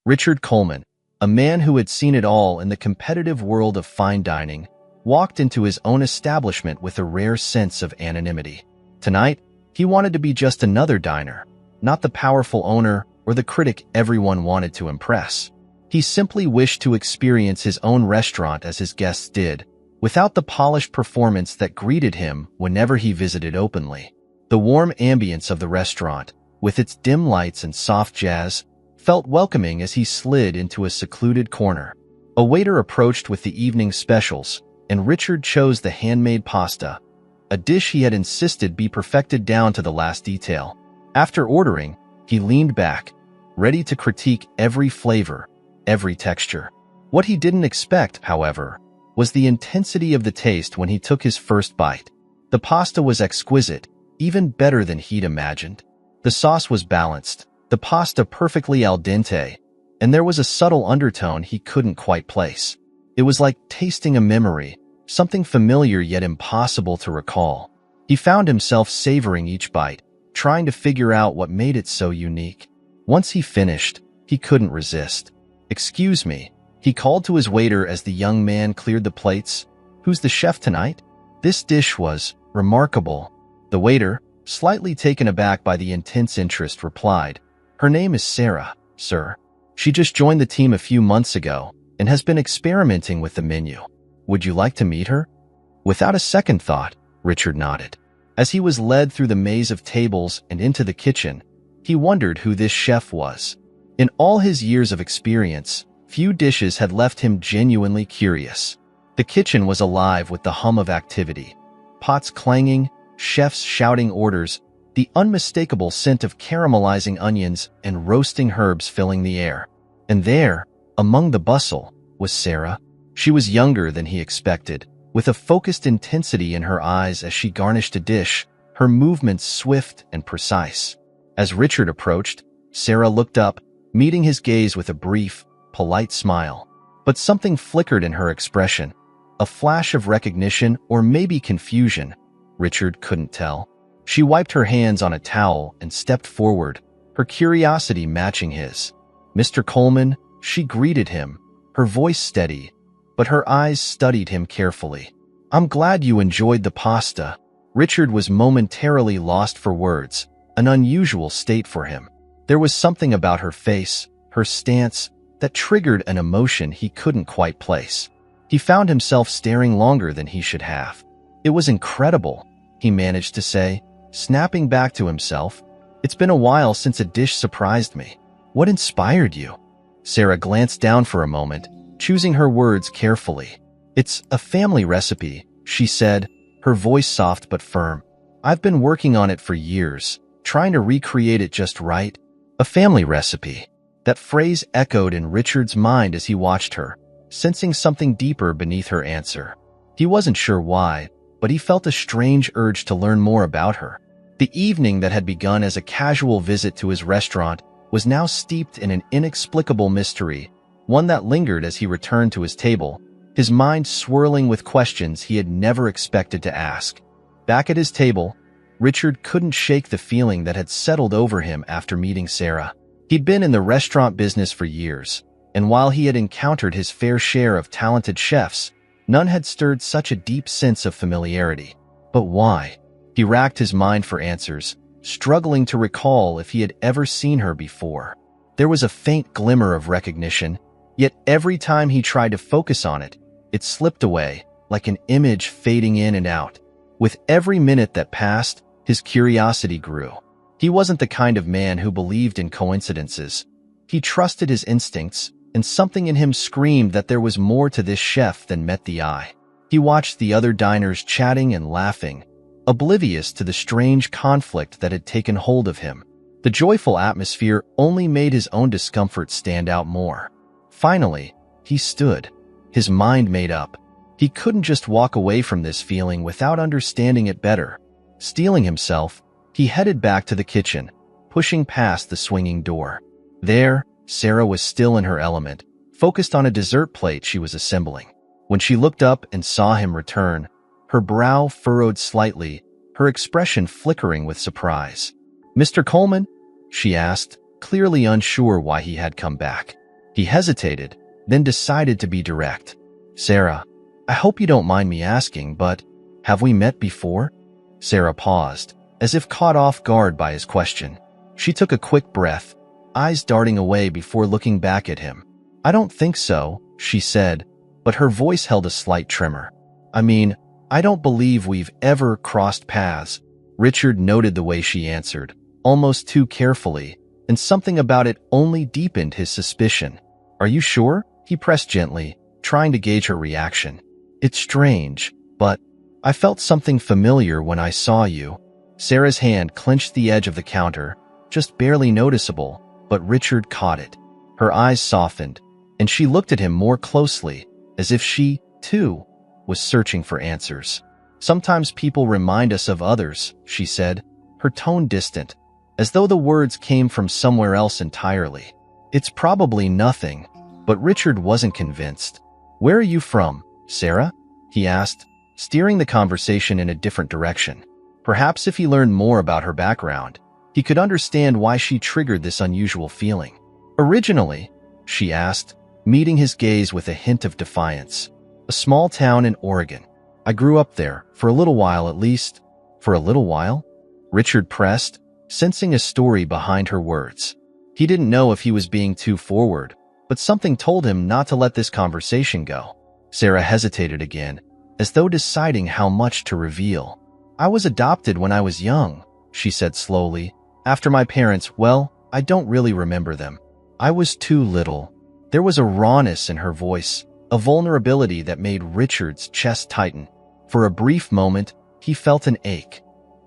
Richard Coleman, a man who had seen it all in the competitive world of fine dining, walked into his own establishment with a rare sense of anonymity. Tonight, he wanted to be just another diner, not the powerful owner or the critic everyone wanted to impress. He simply wished to experience his own restaurant as his guests did, without the polished performance that greeted him whenever he visited openly. The warm ambience of the restaurant, with its dim lights and soft jazz, felt welcoming as he slid into a secluded corner. A waiter approached with the evening specials, and Richard chose the handmade pasta, a dish he had insisted be perfected down to the last detail. After ordering, he leaned back, ready to critique every flavor, every texture. What he didn't expect, however, was the intensity of the taste when he took his first bite. The pasta was exquisite, even better than he'd imagined. The sauce was balanced, the pasta perfectly al dente, and there was a subtle undertone he couldn't quite place. It was like tasting a memory, something familiar yet impossible to recall. He found himself savoring each bite, trying to figure out what made it so unique. Once he finished, he couldn't resist. "Excuse me," he called to his waiter as the young man cleared the plates. "Who's the chef tonight?" This dish was remarkable. The waiter, slightly taken aback by the intense interest, replied, "Her name is Sarah, sir. She just joined the team a few months ago and has been experimenting with the menu. Would you like to meet her?" Without a second thought, Richard nodded. As he was led through the maze of tables and into the kitchen, he wondered who this chef was. In all his years of experience, few dishes had left him genuinely curious. The kitchen was alive with the hum of activity. Pots clanging, chefs shouting orders, the unmistakable scent of caramelizing onions and roasting herbs filling the air. And there, among the bustle, was Sarah. She was younger than he expected, with a focused intensity in her eyes as she garnished a dish, her movements swift and precise. As Richard approached, Sarah looked up, meeting his gaze with a brief, polite smile. But something flickered in her expression, a flash of recognition or maybe confusion. Richard couldn't tell. She wiped her hands on a towel and stepped forward, her curiosity matching his. "Mr. Coleman," she greeted him, her voice steady, but her eyes studied him carefully. "I'm glad you enjoyed the pasta." Richard was momentarily lost for words, an unusual state for him. There was something about her face, her stance, that triggered an emotion he couldn't quite place. He found himself staring longer than he should have. "It was incredible," he managed to say, snapping back to himself. "It's been a while since a dish surprised me. What inspired you?" Sarah glanced down for a moment, choosing her words carefully. "It's a family recipe," she said, her voice soft but firm. "I've been working on it for years, trying to recreate it just right. A family recipe." That phrase echoed in Richard's mind as he watched her, sensing something deeper beneath her answer. He wasn't sure why, but he felt a strange urge to learn more about her. The evening that had begun as a casual visit to his restaurant was now steeped in an inexplicable mystery, one that lingered as he returned to his table, his mind swirling with questions he had never expected to ask. Back at his table, Richard couldn't shake the feeling that had settled over him after meeting Sarah. He'd been in the restaurant business for years, and while he had encountered his fair share of talented chefs, none had stirred such a deep sense of familiarity. But why? He racked his mind for answers, struggling to recall if he had ever seen her before. There was a faint glimmer of recognition, yet every time he tried to focus on it, it slipped away, like an image fading in and out. With every minute that passed, his curiosity grew. He wasn't the kind of man who believed in coincidences. He trusted his instincts, and something in him screamed that there was more to this chef than met the eye. He watched the other diners chatting and laughing, oblivious to the strange conflict that had taken hold of him. The joyful atmosphere only made his own discomfort stand out more. Finally, he stood, his mind made up. He couldn't just walk away from this feeling without understanding it better. Steeling himself, he headed back to the kitchen, pushing past the swinging door. There, Sarah was still in her element, focused on a dessert plate she was assembling. When she looked up and saw him return, her brow furrowed slightly, her expression flickering with surprise. "Mr. Coleman?" she asked, clearly unsure why he had come back. He hesitated, then decided to be direct. Sarah, I hope you don't mind me asking, but have we met before? Sarah paused, as if caught off guard by his question. She took a quick breath, eyes darting away before looking back at him. I don't think so, she said, but her voice held a slight tremor. I mean, I don't believe we've ever crossed paths. Richard noted the way she answered, almost too carefully, and something about it only deepened his suspicion. Are you sure? He pressed gently, trying to gauge her reaction. It's strange, but I felt something familiar when I saw you. Sarah's hand clenched the edge of the counter, just barely noticeable, but Richard caught it. Her eyes softened, and she looked at him more closely, as if she, too, was searching for answers. Sometimes people remind us of others, she said, her tone distant, as though the words came from somewhere else entirely. It's probably nothing, but Richard wasn't convinced. Where are you from, Sarah? He asked, steering the conversation in a different direction. Perhaps if he learned more about her background, he could understand why she triggered this unusual feeling. Originally, she asked, meeting his gaze with a hint of defiance. A small town in Oregon. I grew up there, for a little while at least. For a little while? Richard pressed, sensing a story behind her words. He didn't know if he was being too forward, but something told him not to let this conversation go. Sarah hesitated again, as though deciding how much to reveal. I was adopted when I was young, she said slowly. After my parents, well, I don't really remember them. I was too little. There was a rawness in her voice, a vulnerability that made Richard's chest tighten. For a brief moment, he felt an ache,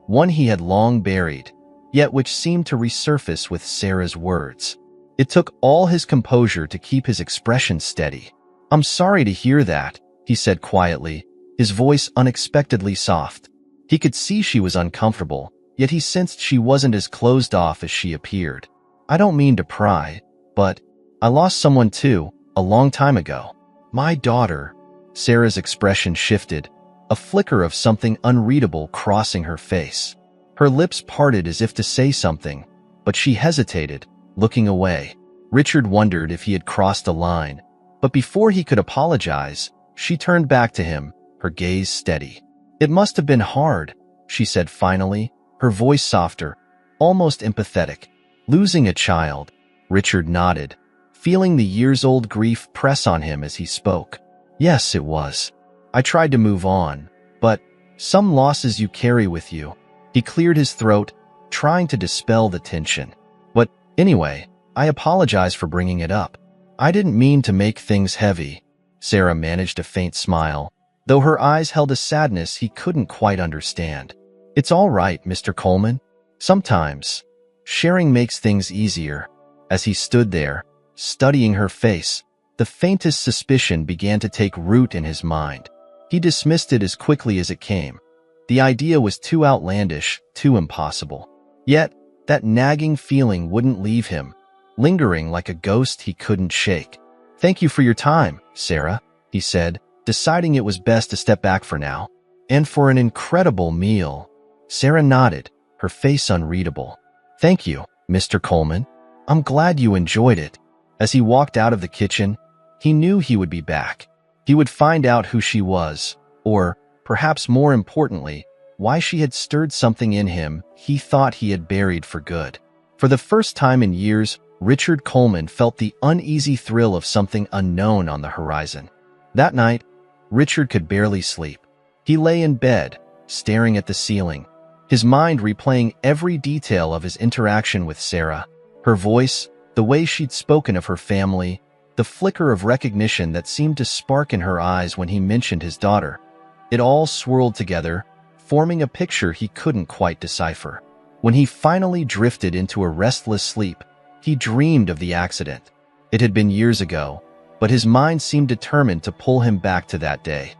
one he had long buried, yet which seemed to resurface with Sarah's words. It took all his composure to keep his expression steady. I'm sorry to hear that, he said quietly, his voice unexpectedly soft. He could see she was uncomfortable, yet he sensed she wasn't as closed off as she appeared. I don't mean to pry, but I lost someone too, a long time ago. My daughter. Sarah's expression shifted, a flicker of something unreadable crossing her face. Her lips parted as if to say something, but she hesitated, looking away. Richard wondered if he had crossed a line, but before he could apologize, she turned back to him, her gaze steady. It must have been hard, she said finally, her voice softer, almost empathetic. Losing a child. Richard nodded, feeling the years-old grief press on him as he spoke. Yes, it was. I tried to move on, but some losses you carry with you. He cleared his throat, trying to dispel the tension. But anyway, I apologize for bringing it up. I didn't mean to make things heavy. Sarah managed a faint smile, though her eyes held a sadness he couldn't quite understand. It's all right, Mr. Coleman. Sometimes sharing makes things easier. As he stood there, studying her face, the faintest suspicion began to take root in his mind. He dismissed it as quickly as it came. The idea was too outlandish, too impossible. Yet, that nagging feeling wouldn't leave him, lingering like a ghost he couldn't shake. Thank you for your time, Sarah, he said, deciding it was best to step back for now. And for an incredible meal. Sarah nodded, her face unreadable. Thank you, Mr. Coleman. I'm glad you enjoyed it. As he walked out of the kitchen, he knew he would be back. He would find out who she was, or, perhaps more importantly, why she had stirred something in him he thought he had buried for good. For the first time in years, Richard Coleman felt the uneasy thrill of something unknown on the horizon. That night, Richard could barely sleep. He lay in bed, staring at the ceiling, his mind replaying every detail of his interaction with Sarah. Her voice, the way she'd spoken of her family, the flicker of recognition that seemed to spark in her eyes when he mentioned his daughter. It all swirled together, forming a picture he couldn't quite decipher. When he finally drifted into a restless sleep, he dreamed of the accident. It had been years ago, but his mind seemed determined to pull him back to that day.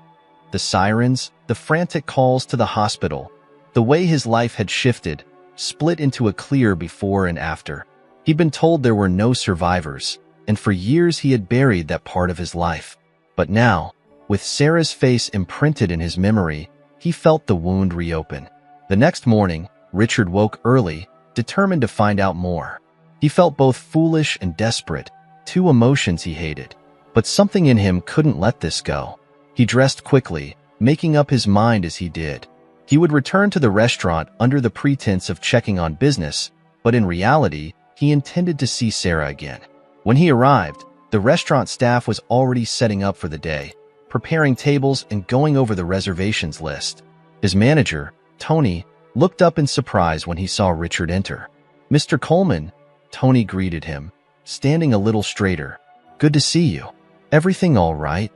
The sirens, the frantic calls to the hospital, the way his life had shifted, split into a clear before and after. He'd been told there were no survivors, and for years he had buried that part of his life. But now, with Sarah's face imprinted in his memory, he felt the wound reopen. The next morning, Richard woke early, determined to find out more. He felt both foolish and desperate, two emotions he hated. But something in him couldn't let this go. He dressed quickly, making up his mind as he did. He would return to the restaurant under the pretense of checking on business, but in reality, he intended to see Sarah again. When he arrived, the restaurant staff was already setting up for the day, preparing tables and going over the reservations list. His manager, Tony, looked up in surprise when he saw Richard enter. "Mr. Coleman," Tony greeted him, standing a little straighter. "Good to see you. Everything all right?"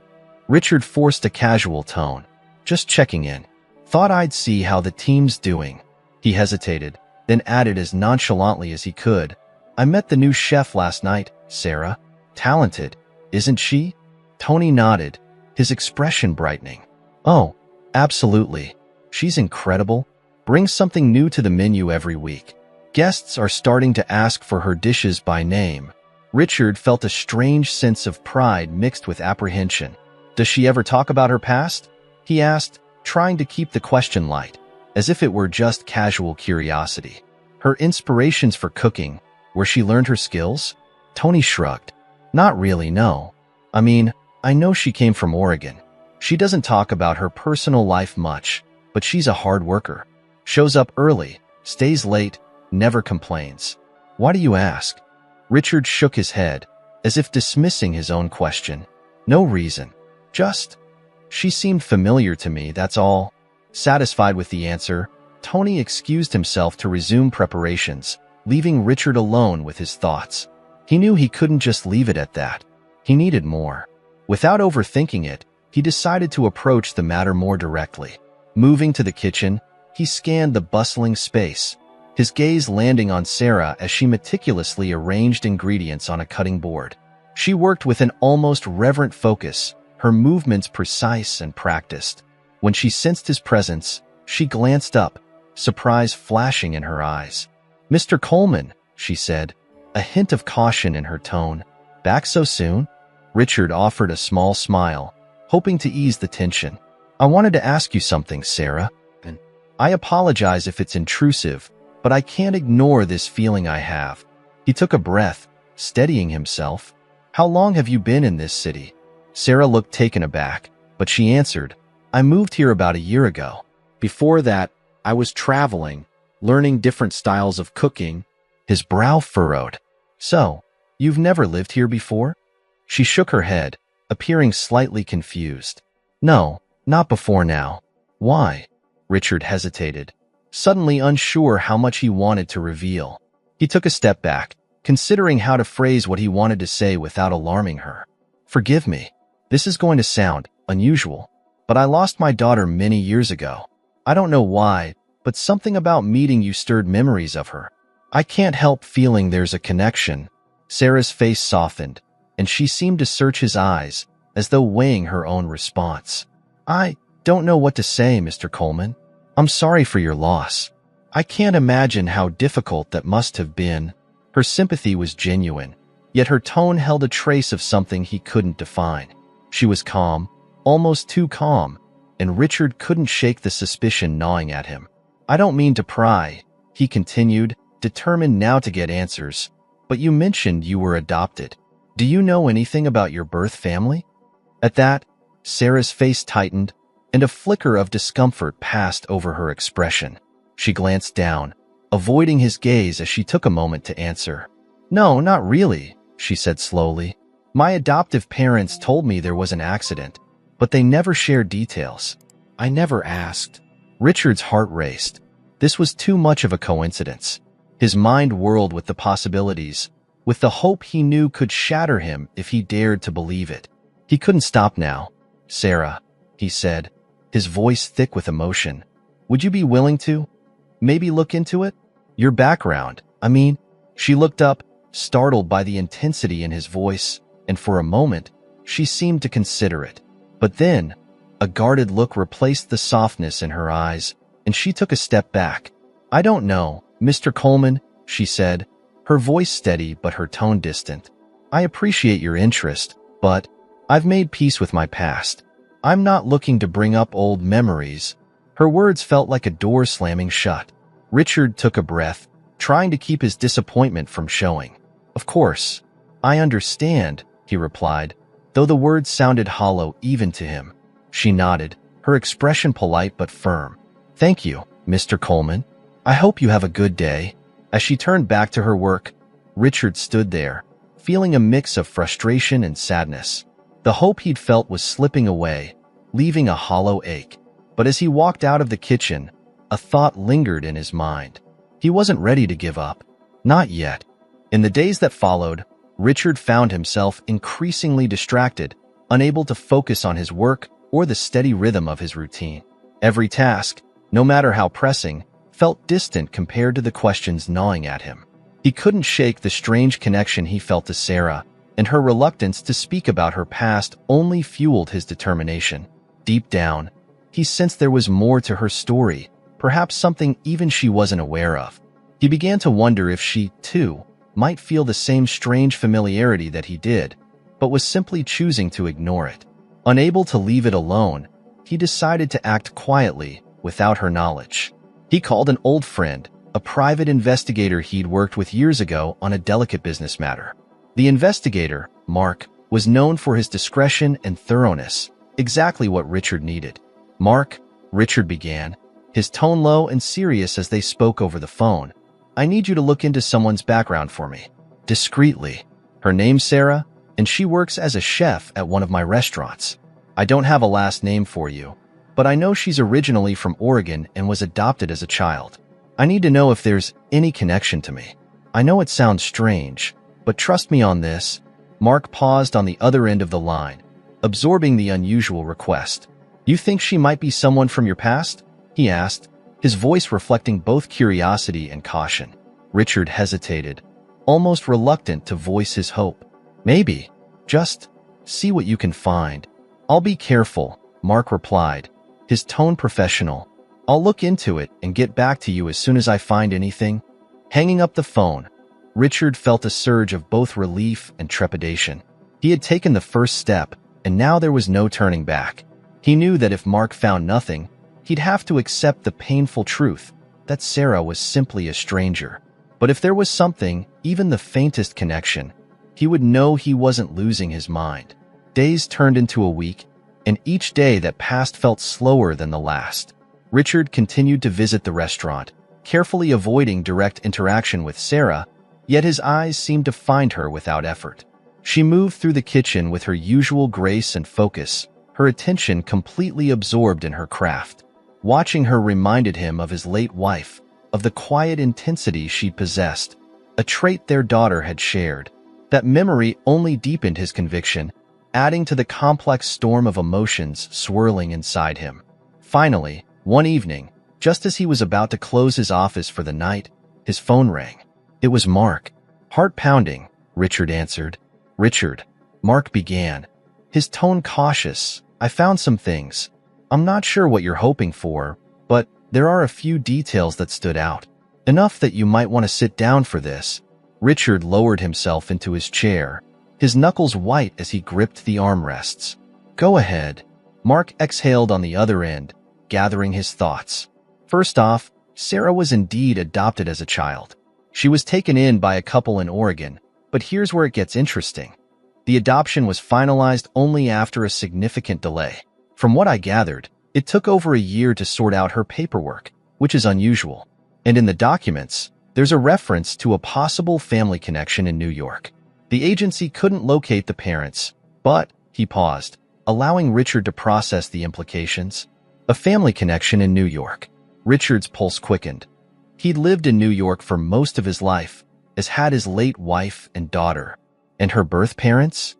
Richard forced a casual tone. "Just checking in. Thought I'd see how the team's doing." He hesitated, then added as nonchalantly as he could, "I met the new chef last night, Sarah. Talented, isn't she?" Tony nodded, his expression brightening. "Oh, absolutely. She's incredible. Brings something new to the menu every week. Guests are starting to ask for her dishes by name." Richard felt a strange sense of pride mixed with apprehension. "Does she ever talk about her past?" he asked, trying to keep the question light, as if it were just casual curiosity. "Her inspirations for cooking, where she learned her skills?" Tony shrugged. "Not really, no. I mean, I know she came from Oregon. She doesn't talk about her personal life much, but she's a hard worker. Shows up early, stays late, never complains." "Why do you ask?" Richard shook his head, as if dismissing his own question. "No reason. Just, she seemed familiar to me, that's all." Satisfied with the answer, Tony excused himself to resume preparations, leaving Richard alone with his thoughts. He knew he couldn't just leave it at that. He needed more. Without overthinking it, he decided to approach the matter more directly. Moving to the kitchen, he scanned the bustling space, his gaze landing on Sarah as she meticulously arranged ingredients on a cutting board. She worked with an almost reverent focus, her movements precise and practiced. When she sensed his presence, she glanced up, surprise flashing in her eyes. "Mr. Coleman," she said, a hint of caution in her tone. "Back so soon?" Richard offered a small smile, hoping to ease the tension. "I wanted to ask you something, Sarah. I apologize if it's intrusive, but I can't ignore this feeling I have." He took a breath, steadying himself. "How long have you been in this city?" Sarah looked taken aback, but she answered, "I moved here about a year ago. Before that, I was traveling, learning different styles of cooking." His brow furrowed. "So, you've never lived here before?" She shook her head, appearing slightly confused. "No, not before now." "Why?" Richard hesitated, suddenly unsure how much he wanted to reveal. He took a step back, considering how to phrase what he wanted to say without alarming her. "Forgive me. This is going to sound unusual, but I lost my daughter many years ago. I don't know why, but something about meeting you stirred memories of her. I can't help feeling there's a connection." Sarah's face softened, and she seemed to search his eyes, as though weighing her own response. "I don't know what to say, Mr. Coleman. I'm sorry for your loss. I can't imagine how difficult that must have been." Her sympathy was genuine, yet her tone held a trace of something he couldn't define. She was calm, almost too calm, and Richard couldn't shake the suspicion gnawing at him. "I don't mean to pry," he continued, determined now to get answers, "but you mentioned you were adopted. Do you know anything about your birth family?" At that, Sarah's face tightened, and a flicker of discomfort passed over her expression. She glanced down, avoiding his gaze as she took a moment to answer. "No, not really," she said slowly. "My adoptive parents told me there was an accident, but they never shared details. I never asked." Richard's heart raced. This was too much of a coincidence. His mind whirled with the possibilities, with the hope he knew could shatter him if he dared to believe it. He couldn't stop now. "Sarah," he said, his voice thick with emotion, "would you be willing to maybe look into it? Your background, I mean." She looked up, startled by the intensity in his voice, and for a moment, she seemed to consider it. But then, a guarded look replaced the softness in her eyes, and she took a step back. "I don't know, Mr. Coleman," she said, her voice steady but her tone distant. "I appreciate your interest, but I've made peace with my past. I'm not looking to bring up old memories." Her words felt like a door slamming shut. Richard took a breath, trying to keep his disappointment from showing. "Of course, I understand, he replied, though the words sounded hollow even to him. She nodded, her expression polite but firm. Thank you, Mr. Coleman. I hope you have a good day. As she turned back to her work, Richard stood there, feeling a mix of frustration and sadness. The hope he'd felt was slipping away, leaving a hollow ache. But as he walked out of the kitchen, a thought lingered in his mind. He wasn't ready to give up. Not yet. In the days that followed, Richard found himself increasingly distracted, unable to focus on his work or the steady rhythm of his routine. Every task, no matter how pressing, felt distant compared to the questions gnawing at him. He couldn't shake the strange connection he felt to Sarah, and her reluctance to speak about her past only fueled his determination. Deep down, he sensed there was more to her story, perhaps something even she wasn't aware of. He began to wonder if she, too, might feel the same strange familiarity that he did, but was simply choosing to ignore it. Unable to leave it alone, he decided to act quietly, without her knowledge. He called an old friend, a private investigator he'd worked with years ago on a delicate business matter. The investigator, Mark, was known for his discretion and thoroughness, exactly what Richard needed. Mark, Richard began, his tone low and serious as they spoke over the phone. I need you to look into someone's background for me. Discreetly. Her name's Sarah, and she works as a chef at one of my restaurants. I don't have a last name for you, but I know she's originally from Oregon and was adopted as a child. I need to know if there's any connection to me. I know it sounds strange, but trust me on this. Mark paused on the other end of the line, absorbing the unusual request. You think she might be someone from your past? He asked, his voice reflecting both curiosity and caution. Richard hesitated, almost reluctant to voice his hope. Maybe. Just see what you can find. I'll be careful, Mark replied, his tone professional. I'll look into it and get back to you as soon as I find anything. Hanging up the phone, Richard felt a surge of both relief and trepidation. He had taken the first step, and now there was no turning back. He knew that if Mark found nothing, he'd have to accept the painful truth that Sarah was simply a stranger. But if there was something, even the faintest connection, he would know he wasn't losing his mind. Days turned into a week, and each day that passed felt slower than the last. Richard continued to visit the restaurant, carefully avoiding direct interaction with Sarah, yet his eyes seemed to find her without effort. She moved through the kitchen with her usual grace and focus, her attention completely absorbed in her craft. Watching her reminded him of his late wife, of the quiet intensity she possessed, a trait their daughter had shared. That memory only deepened his conviction, adding to the complex storm of emotions swirling inside him. Finally, one evening, just as he was about to close his office for the night, his phone rang. It was Mark. Heart pounding, Richard answered. Richard, Mark began, his tone cautious. I found some things. I'm not sure what you're hoping for, but there are a few details that stood out. Enough that you might want to sit down for this. Richard lowered himself into his chair, his knuckles white as he gripped the armrests. Go ahead. Mark exhaled on the other end, gathering his thoughts. First off, Sarah was indeed adopted as a child. She was taken in by a couple in Oregon, but here's where it gets interesting. The adoption was finalized only after a significant delay. From what I gathered, it took over a year to sort out her paperwork, which is unusual. And in the documents, there's a reference to a possible family connection in New York. The agency couldn't locate the parents, but, he paused, allowing Richard to process the implications. A family connection in New York. Richard's pulse quickened. He'd lived in New York for most of his life, as had his late wife and daughter. And her birth parents?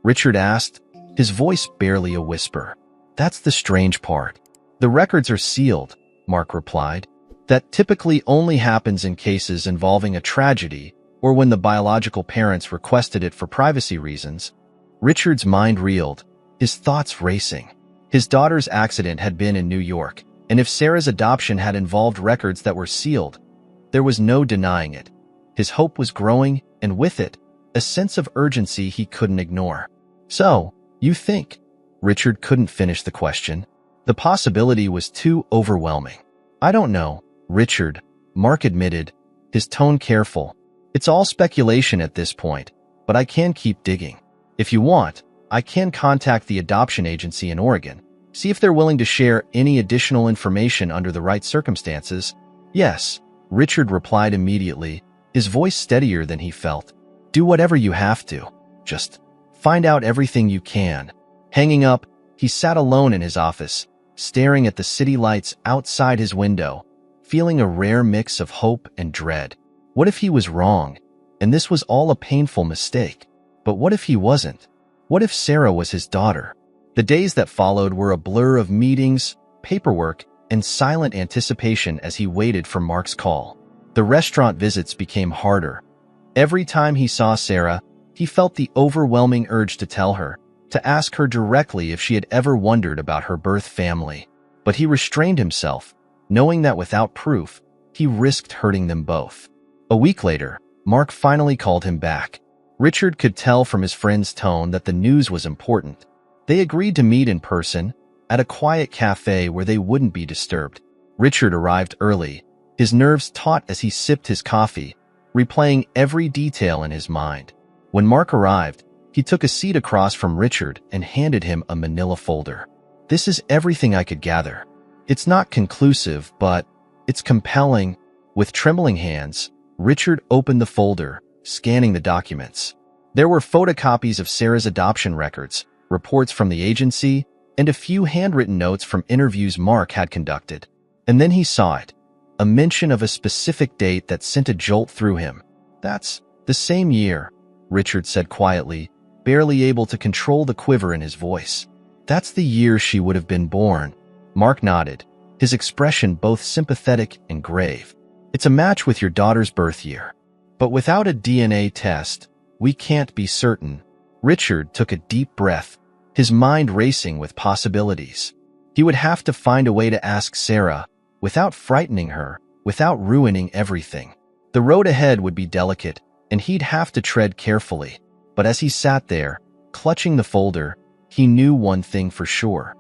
Richard asked, his voice barely a whisper. That's the strange part. The records are sealed, Mark replied. That typically only happens in cases involving a tragedy or when the biological parents requested it for privacy reasons. Richard's mind reeled, his thoughts racing. His daughter's accident had been in New York, and if Sarah's adoption had involved records that were sealed, there was no denying it. His hope was growing, and with it, a sense of urgency he couldn't ignore. So, you think? Richard couldn't finish the question. The possibility was too overwhelming. I don't know, Richard, Mark admitted, his tone careful. It's all speculation at this point, but I can keep digging. If you want, I can contact the adoption agency in Oregon, see if they're willing to share any additional information under the right circumstances. Yes, Richard replied immediately, his voice steadier than he felt. Do whatever you have to. Just find out everything you can. Hanging up, he sat alone in his office, staring at the city lights outside his window, feeling a rare mix of hope and dread. What if he was wrong, and this was all a painful mistake? But what if he wasn't? What if Sarah was his daughter? The days that followed were a blur of meetings, paperwork, and silent anticipation as he waited for Mark's call. The restaurant visits became harder. Every time he saw Sarah, he felt the overwhelming urge to tell her, to ask her directly if she had ever wondered about her birth family. But he restrained himself, knowing that without proof, he risked hurting them both. A week later, Mark finally called him back. Richard could tell from his friend's tone that the news was important. They agreed to meet in person, at a quiet cafe where they wouldn't be disturbed. Richard arrived early, his nerves taut as he sipped his coffee, replaying every detail in his mind. When Mark arrived, he took a seat across from Richard and handed him a manila folder. This is everything I could gather. It's not conclusive, but it's compelling. With trembling hands, Richard opened the folder, scanning the documents. There were photocopies of Sarah's adoption records, reports from the agency, and a few handwritten notes from interviews Mark had conducted. And then he saw it, a mention of a specific date that sent a jolt through him. That's the same year, Richard said quietly, barely able to control the quiver in his voice. That's the year she would have been born. Mark nodded, his expression both sympathetic and grave. It's a match with your daughter's birth year. But without a DNA test, we can't be certain. Richard took a deep breath, his mind racing with possibilities. He would have to find a way to ask Sarah, without frightening her, without ruining everything. The road ahead would be delicate, and he'd have to tread carefully. But as he sat there, clutching the folder, he knew one thing for sure.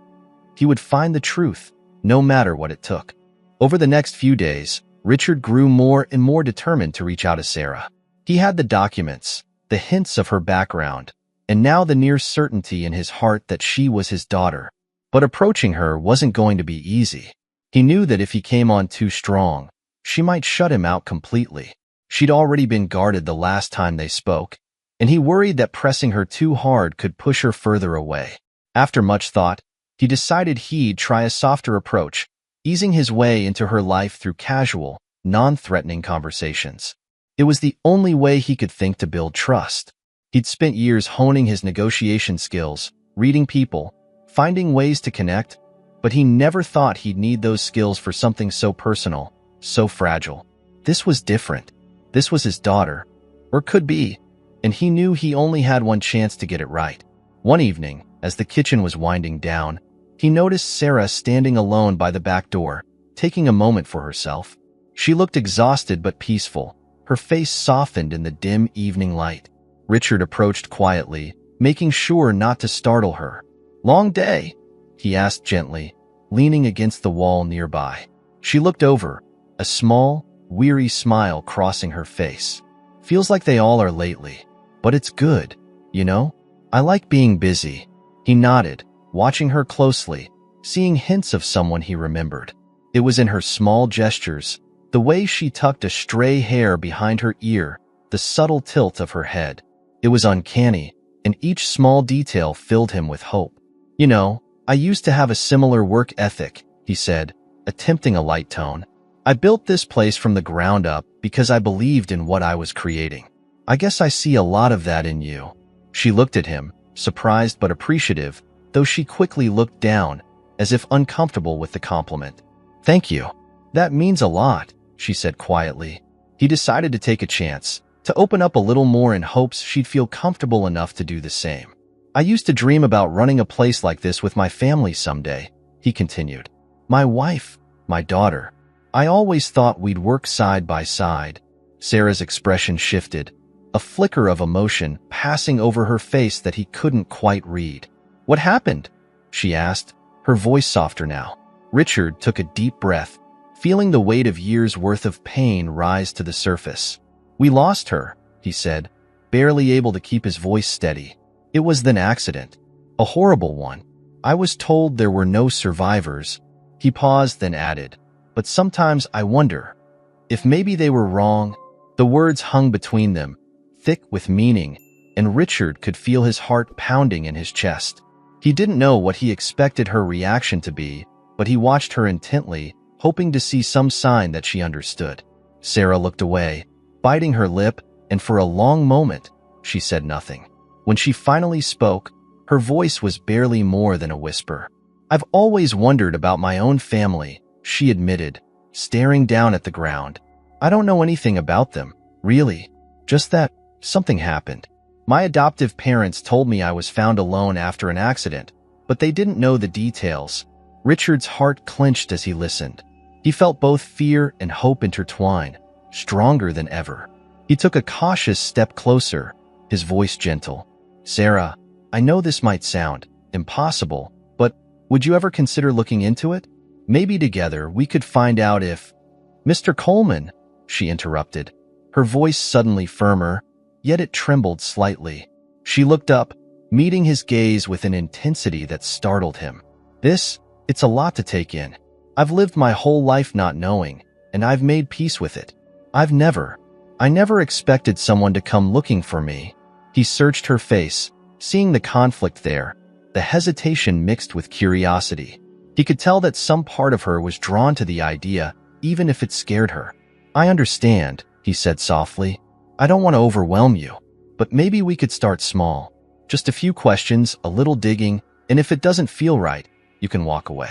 He would find the truth, no matter what it took. Over the next few days, Richard grew more and more determined to reach out to Sarah. He had the documents, the hints of her background, and now the near certainty in his heart that she was his daughter. But approaching her wasn't going to be easy. He knew that if he came on too strong, she might shut him out completely. She'd already been guarded the last time they spoke, and he worried that pressing her too hard could push her further away. After much thought, he decided he'd try a softer approach, easing his way into her life through casual, non-threatening conversations. It was the only way he could think to build trust. He'd spent years honing his negotiation skills, reading people, finding ways to connect, but he never thought he'd need those skills for something so personal, so fragile. This was different. This was his daughter, or could be, and he knew he only had one chance to get it right. One evening, as the kitchen was winding down, he noticed Sarah standing alone by the back door, taking a moment for herself. She looked exhausted but peaceful, her face softened in the dim evening light. Richard approached quietly, making sure not to startle her. "Long day?" he asked gently, leaning against the wall nearby. She looked over, a small, weary smile crossing her face. "Feels like they all are lately, but it's good, you know? I like being busy." He nodded, watching her closely, seeing hints of someone he remembered. It was in her small gestures, the way she tucked a stray hair behind her ear, the subtle tilt of her head. It was uncanny, and each small detail filled him with hope. "You know, I used to have a similar work ethic," he said, attempting a light tone. "I built this place from the ground up because I believed in what I was creating. I guess I see a lot of that in you." She looked at him, surprised but appreciative, though she quickly looked down, as if uncomfortable with the compliment. "Thank you. That means a lot," she said quietly. He decided to take a chance, to open up a little more in hopes she'd feel comfortable enough to do the same. "I used to dream about running a place like this with my family someday," he continued. "My wife, my daughter. I always thought we'd work side by side." Sarah's expression shifted, a flicker of emotion passing over her face that he couldn't quite read. "What happened?" she asked, her voice softer now. Richard took a deep breath, feeling the weight of years' worth of pain rise to the surface. "We lost her," he said, barely able to keep his voice steady. It was an accident. A horrible one. I was told there were no survivors. He paused, then added, but sometimes I wonder if maybe they were wrong. The words hung between them, thick with meaning, and Richard could feel his heart pounding in his chest. He didn't know what he expected her reaction to be, but he watched her intently, hoping to see some sign that she understood. Sarah looked away, biting her lip, and for a long moment, she said nothing. When she finally spoke, her voice was barely more than a whisper. I've always wondered about my own family, she admitted, staring down at the ground. I don't know anything about them, really. Just that something happened. My adoptive parents told me I was found alone after an accident, but they didn't know the details. Richard's heart clenched as he listened. He felt both fear and hope intertwine, stronger than ever. He took a cautious step closer, his voice gentle. Sarah, I know this might sound impossible, but would you ever consider looking into it? Maybe together we could find out if— Mr. Coleman, she interrupted, her voice suddenly firmer, yet it trembled slightly. She looked up, meeting his gaze with an intensity that startled him. It's a lot to take in. I've lived my whole life not knowing, and I've made peace with it. I never expected someone to come looking for me. He searched her face, seeing the conflict there, the hesitation mixed with curiosity. He could tell that some part of her was drawn to the idea, even if it scared her. I understand, he said softly. I don't want to overwhelm you, but maybe we could start small. Just a few questions, a little digging, and if it doesn't feel right, you can walk away.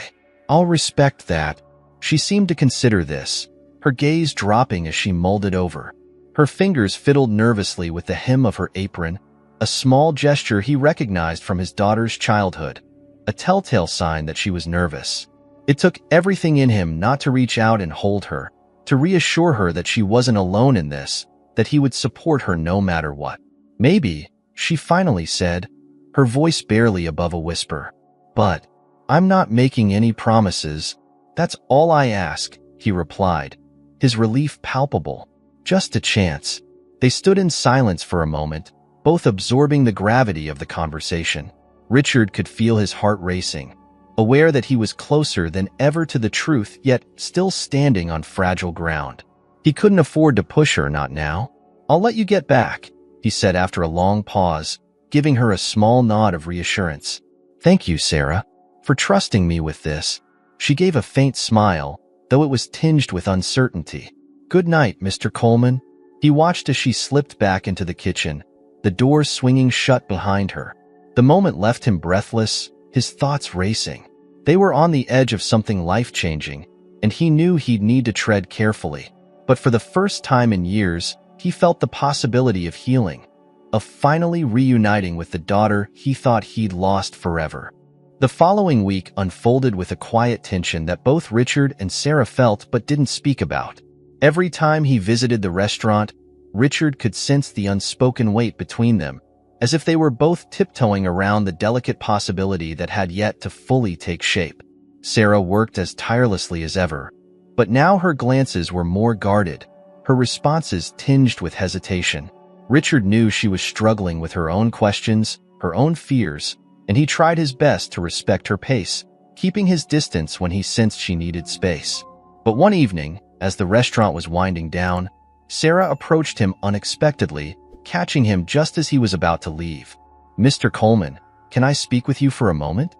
I'll respect that. She seemed to consider this, her gaze dropping as she mulled it over. Her fingers fiddled nervously with the hem of her apron, a small gesture he recognized from his daughter's childhood, a telltale sign that she was nervous. It took everything in him not to reach out and hold her, to reassure her that she wasn't alone in this, that he would support her no matter what. Maybe, she finally said, her voice barely above a whisper. But I'm not making any promises. That's all I ask, he replied, his relief palpable. Just a chance. They stood in silence for a moment, both absorbing the gravity of the conversation. Richard could feel his heart racing, aware that he was closer than ever to the truth, yet still standing on fragile ground. He couldn't afford to push her, not now. I'll let you get back, he said after a long pause, giving her a small nod of reassurance. Thank you, Sarah, for trusting me with this. She gave a faint smile, though it was tinged with uncertainty. Good night, Mr. Coleman. He watched as she slipped back into the kitchen, the door swinging shut behind her. The moment left him breathless, his thoughts racing. They were on the edge of something life-changing, and he knew he'd need to tread carefully. But for the first time in years, he felt the possibility of healing, of finally reuniting with the daughter he thought he'd lost forever. The following week unfolded with a quiet tension that both Richard and Sarah felt but didn't speak about. Every time he visited the restaurant, Richard could sense the unspoken weight between them, as if they were both tiptoeing around the delicate possibility that had yet to fully take shape. Sarah worked as tirelessly as ever, but now her glances were more guarded, her responses tinged with hesitation. Richard knew she was struggling with her own questions, her own fears, and he tried his best to respect her pace, keeping his distance when he sensed she needed space. But one evening, as the restaurant was winding down, Sarah approached him unexpectedly, catching him just as he was about to leave. Mr. Coleman, can I speak with you for a moment?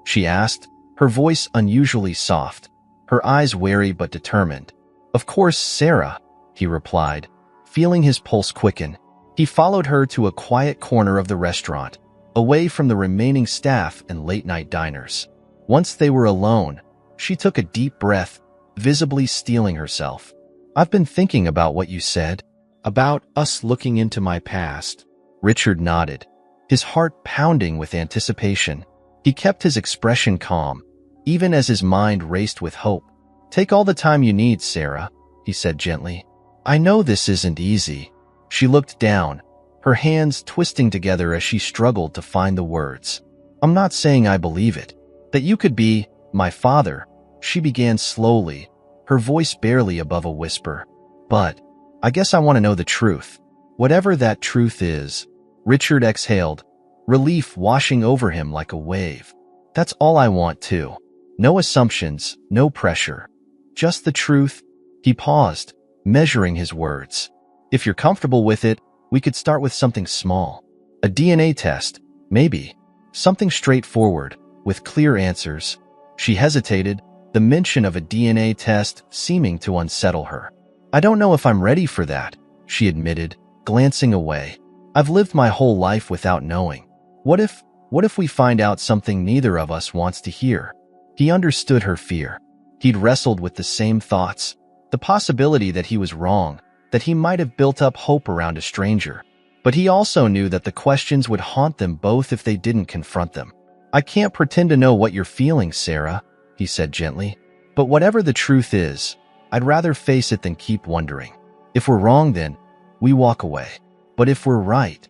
She asked, her voice unusually soft, her eyes wary but determined. Of course, Sarah, he replied, feeling his pulse quicken. He followed her to a quiet corner of the restaurant, away from the remaining staff and late-night diners. Once they were alone, she took a deep breath, visibly steeling herself. I've been thinking about what you said, about us looking into my past. Richard nodded, his heart pounding with anticipation. He kept his expression calm, even as his mind raced with hope. Take all the time you need, Sarah, he said gently. I know this isn't easy. She looked down, her hands twisting together as she struggled to find the words. I'm not saying I believe it, that you could be my father, she began slowly, her voice barely above a whisper. But I guess I want to know the truth. Whatever that truth is, Richard exhaled, relief washing over him like a wave. That's all I want too. No assumptions, no pressure. Just the truth. He paused, measuring his words. If you're comfortable with it, we could start with something small. A DNA test, maybe. Something straightforward, with clear answers. She hesitated, the mention of a DNA test seeming to unsettle her. I don't know if I'm ready for that, she admitted, glancing away. I've lived my whole life without knowing. What if we find out something neither of us wants to hear? He understood her fear. He'd wrestled with the same thoughts. The possibility that he was wrong, that he might have built up hope around a stranger. But he also knew that the questions would haunt them both if they didn't confront them. I can't pretend to know what you're feeling, Sarah, he said gently. But whatever the truth is, I'd rather face it than keep wondering. If we're wrong, then we walk away. But if we're right,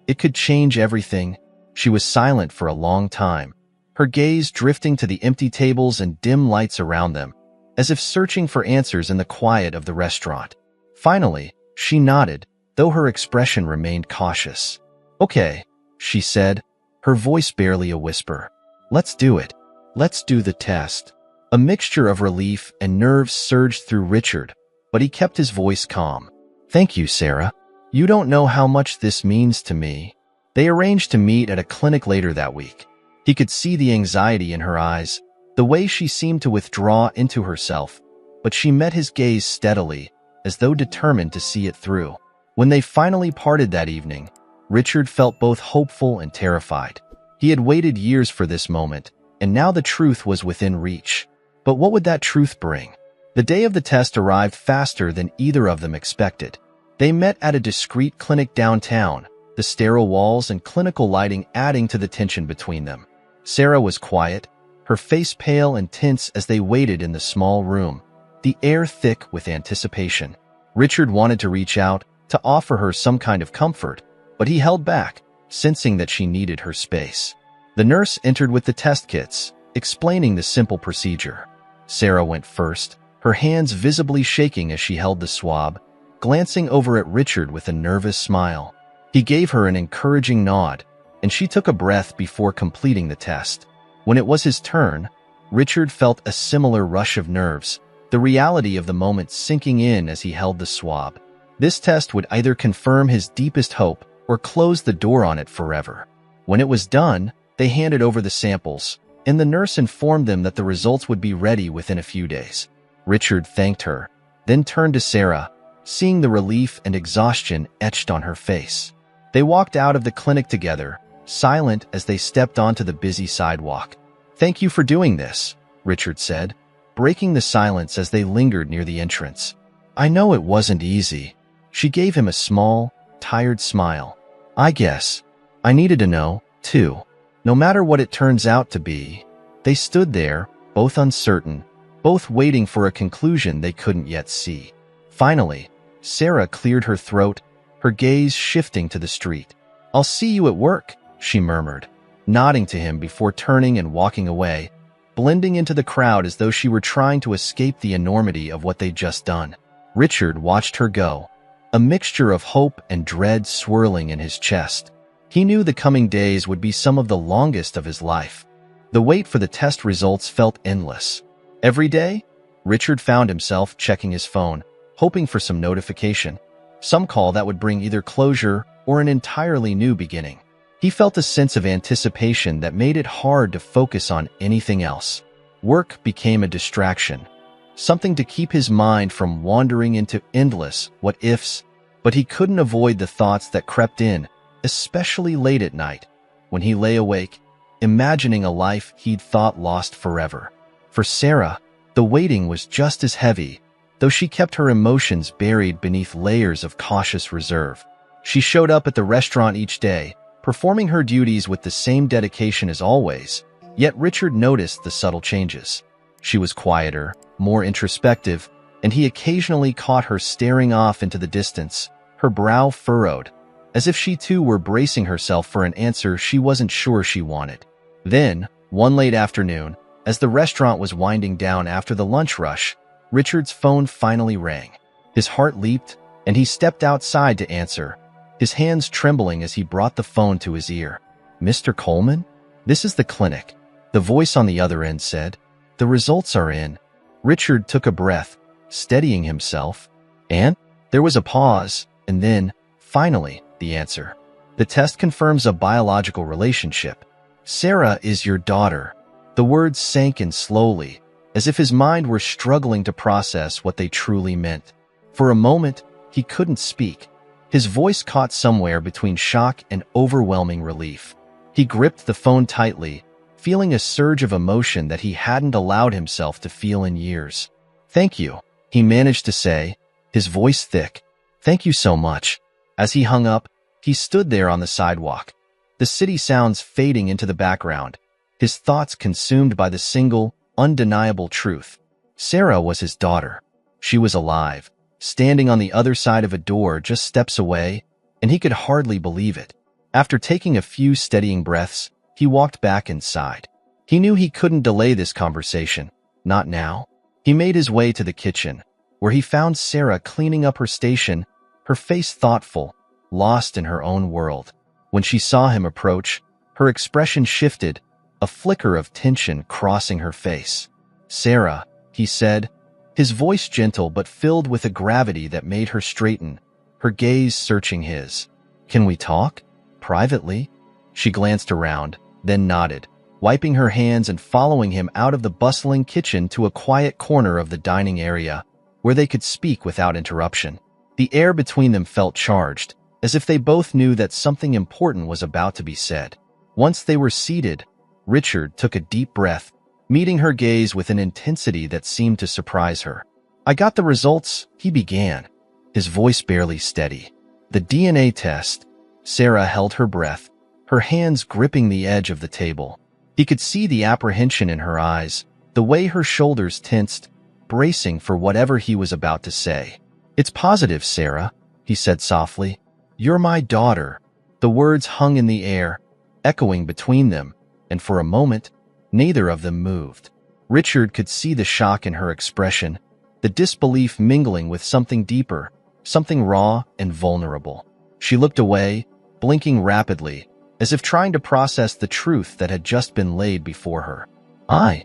it could change everything. She was silent for a long time, her gaze drifting to the empty tables and dim lights around them, as if searching for answers in the quiet of the restaurant. Finally, she nodded, though her expression remained cautious. Okay, she said, her voice barely a whisper. Let's do it. Let's do the test. A mixture of relief and nerves surged through Richard, but he kept his voice calm. Thank you, Sarah. You don't know how much this means to me. They arranged to meet at a clinic later that week. He could see the anxiety in her eyes, the way she seemed to withdraw into herself, but she met his gaze steadily, as though determined to see it through. When they finally parted that evening, Richard felt both hopeful and terrified. He had waited years for this moment, and now the truth was within reach. But what would that truth bring? The day of the test arrived faster than either of them expected. They met at a discreet clinic downtown, the sterile walls and clinical lighting adding to the tension between them. Sarah was quiet, her face pale and tense as they waited in the small room, the air thick with anticipation. Richard wanted to reach out, to offer her some kind of comfort, but he held back, sensing that she needed her space. The nurse entered with the test kits, explaining the simple procedure. Sarah went first, her hands visibly shaking as she held the swab, glancing over at Richard with a nervous smile. He gave her an encouraging nod, and she took a breath before completing the test. When it was his turn, Richard felt a similar rush of nerves, the reality of the moment sinking in as he held the swab. This test would either confirm his deepest hope or close the door on it forever. When it was done, they handed over the samples, and the nurse informed them that the results would be ready within a few days. Richard thanked her, then turned to Sarah, seeing the relief and exhaustion etched on her face. They walked out of the clinic together, silent as they stepped onto the busy sidewalk. Thank you for doing this, Richard said, breaking the silence as they lingered near the entrance. I know it wasn't easy. She gave him a small, tired smile. I guess. I needed to know, too. No matter what it turns out to be. They stood there, both uncertain, both waiting for a conclusion they couldn't yet see. Finally, Sarah cleared her throat, her gaze shifting to the street. I'll see you at work, she murmured, nodding to him before turning and walking away, blending into the crowd as though she were trying to escape the enormity of what they'd just done. Richard watched her go, a mixture of hope and dread swirling in his chest. He knew the coming days would be some of the longest of his life. The wait for the test results felt endless. Every day, Richard found himself checking his phone, hoping for some notification, some call that would bring either closure or an entirely new beginning. He felt a sense of anticipation that made it hard to focus on anything else. Work became a distraction, something to keep his mind from wandering into endless what-ifs, but he couldn't avoid the thoughts that crept in, especially late at night, when he lay awake, imagining a life he'd thought lost forever. For Sarah, the waiting was just as heavy, though she kept her emotions buried beneath layers of cautious reserve. She showed up at the restaurant each day, performing her duties with the same dedication as always, yet Richard noticed the subtle changes. She was quieter, more introspective, and he occasionally caught her staring off into the distance, her brow furrowed, as if she too were bracing herself for an answer she wasn't sure she wanted. Then, one late afternoon, as the restaurant was winding down after the lunch rush, Richard's phone finally rang. His heart leaped, and he stepped outside to answer, his hands trembling as he brought the phone to his ear. "Mr. Coleman? This is the clinic," the voice on the other end said. "The results are in." Richard took a breath, steadying himself. "And?" There was a pause, and then, finally, the answer. "The test confirms a biological relationship. Sarah is your daughter." The words sank in slowly, as if his mind were struggling to process what they truly meant. For a moment, he couldn't speak. His voice caught somewhere between shock and overwhelming relief. He gripped the phone tightly, feeling a surge of emotion that he hadn't allowed himself to feel in years. "Thank you," he managed to say, his voice thick. "Thank you so much." As he hung up, he stood there on the sidewalk, the city sounds fading into the background, his thoughts consumed by the single, undeniable truth. Sarah was his daughter. She was alive, standing on the other side of a door just steps away, and he could hardly believe it. After taking a few steadying breaths, he walked back inside. He knew he couldn't delay this conversation. Not now. He made his way to the kitchen, where he found Sarah cleaning up her station, her face thoughtful, lost in her own world. When she saw him approach, her expression shifted, a flicker of tension crossing her face. "Sarah," he said, his voice gentle but filled with a gravity that made her straighten, her gaze searching his. "Can we talk? Privately?" She glanced around, then nodded, wiping her hands and following him out of the bustling kitchen to a quiet corner of the dining area, where they could speak without interruption. The air between them felt charged, as if they both knew that something important was about to be said. Once they were seated, Richard took a deep breath, meeting her gaze with an intensity that seemed to surprise her. "I got the results," he began, his voice barely steady. "The DNA test." Sarah held her breath, her hands gripping the edge of the table. He could see the apprehension in her eyes, the way her shoulders tensed, bracing for whatever he was about to say. "It's positive, Sarah," he said softly. "You're my daughter." The words hung in the air, echoing between them, and for a moment, neither of them moved. Richard could see the shock in her expression, the disbelief mingling with something deeper, something raw and vulnerable. She looked away, blinking rapidly, as if trying to process the truth that had just been laid before her. I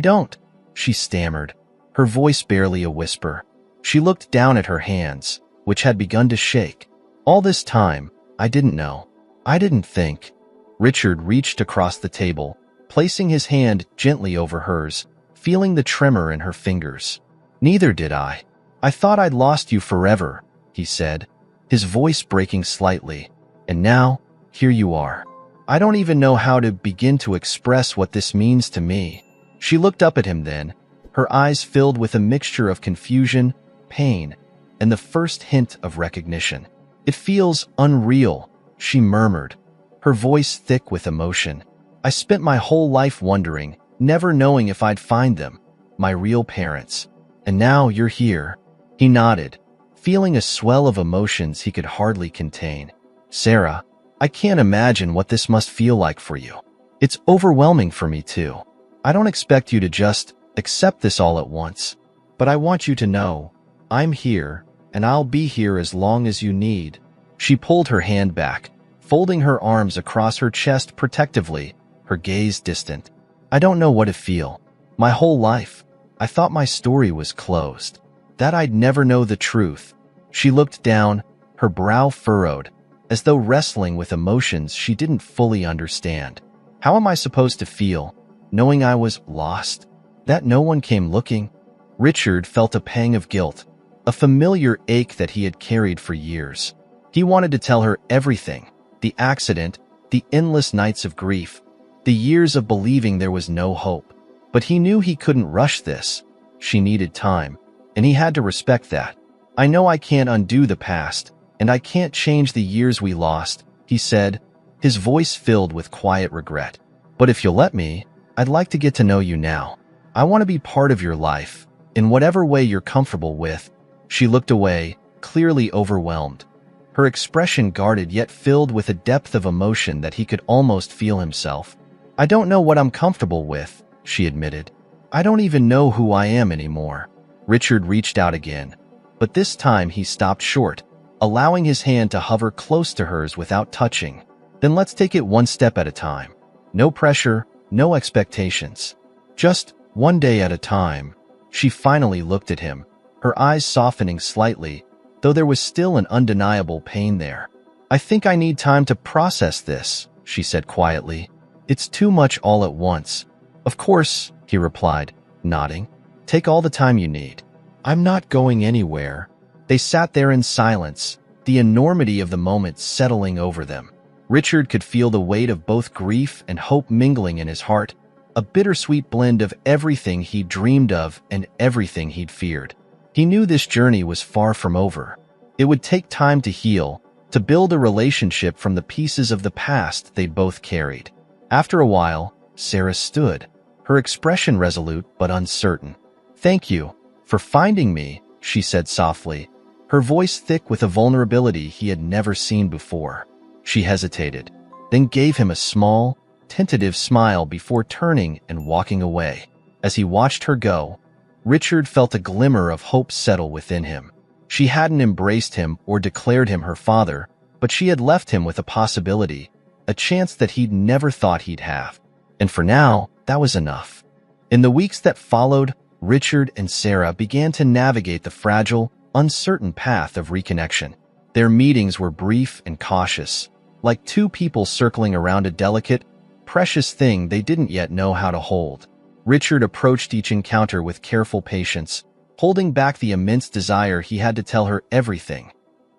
don't," she stammered, her voice barely a whisper. She looked down at her hands, which had begun to shake. "All this time, I didn't know. I didn't think." Richard reached across the table, placing his hand gently over hers, feeling the tremor in her fingers. "Neither did I. I thought I'd lost you forever," he said, his voice breaking slightly. "And now, here you are. I don't even know how to begin to express what this means to me." She looked up at him then, her eyes filled with a mixture of confusion, pain, and the first hint of recognition. "It feels unreal," she murmured, her voice thick with emotion. "I spent my whole life wondering, never knowing if I'd find them, my real parents. And now you're here." He nodded, feeling a swell of emotions he could hardly contain. "Sarah, I can't imagine what this must feel like for you. It's overwhelming for me too. I don't expect you to just accept this all at once, but I want you to know, I'm here, and I'll be here as long as you need." She pulled her hand back, folding her arms across her chest protectively, her gaze distant. "I don't know what to feel. My whole life, I thought my story was closed, that I'd never know the truth." She looked down, her brow furrowed, as though wrestling with emotions she didn't fully understand. "How am I supposed to feel, knowing I was lost? That no one came looking?" Richard felt a pang of guilt, a familiar ache that he had carried for years. He wanted to tell her everything, the accident, the endless nights of grief, the years of believing there was no hope. But he knew he couldn't rush this. She needed time, and he had to respect that. "I know I can't undo the past, and I can't change the years we lost," he said, his voice filled with quiet regret. "But if you'll let me, I'd like to get to know you now. I want to be part of your life, in whatever way you're comfortable with." She looked away, clearly overwhelmed, her expression guarded yet filled with a depth of emotion that he could almost feel himself. "I don't know what I'm comfortable with," she admitted. "I don't even know who I am anymore." Richard reached out again, but this time he stopped short, allowing his hand to hover close to hers without touching. Then let's take it one step at a time. No pressure, no expectations. Just one day at a time. She finally looked at him, her eyes softening slightly, though there was still an undeniable pain there. I think I need time to process this, she said quietly. It's too much all at once. Of course, he replied, nodding. Take all the time you need. I'm not going anywhere. They sat there in silence, the enormity of the moment settling over them. Richard could feel the weight of both grief and hope mingling in his heart, a bittersweet blend of everything he'd dreamed of and everything he'd feared. He knew this journey was far from over. It would take time to heal, to build a relationship from the pieces of the past they'd both carried. After a while, Sarah stood, her expression resolute but uncertain. Thank you for finding me, she said softly, her voice thick with a vulnerability he had never seen before. She hesitated, then gave him a small, tentative smile before turning and walking away. As he watched her go, Richard felt a glimmer of hope settle within him. She hadn't embraced him or declared him her father, but she had left him with a possibility, a chance that he'd never thought he'd have. And for now, that was enough. In the weeks that followed, Richard and Sarah began to navigate the fragile, uncertain path of reconnection. Their meetings were brief and cautious, like two people circling around a delicate, precious thing they didn't yet know how to hold. Richard approached each encounter with careful patience, holding back the immense desire he had to tell her everything.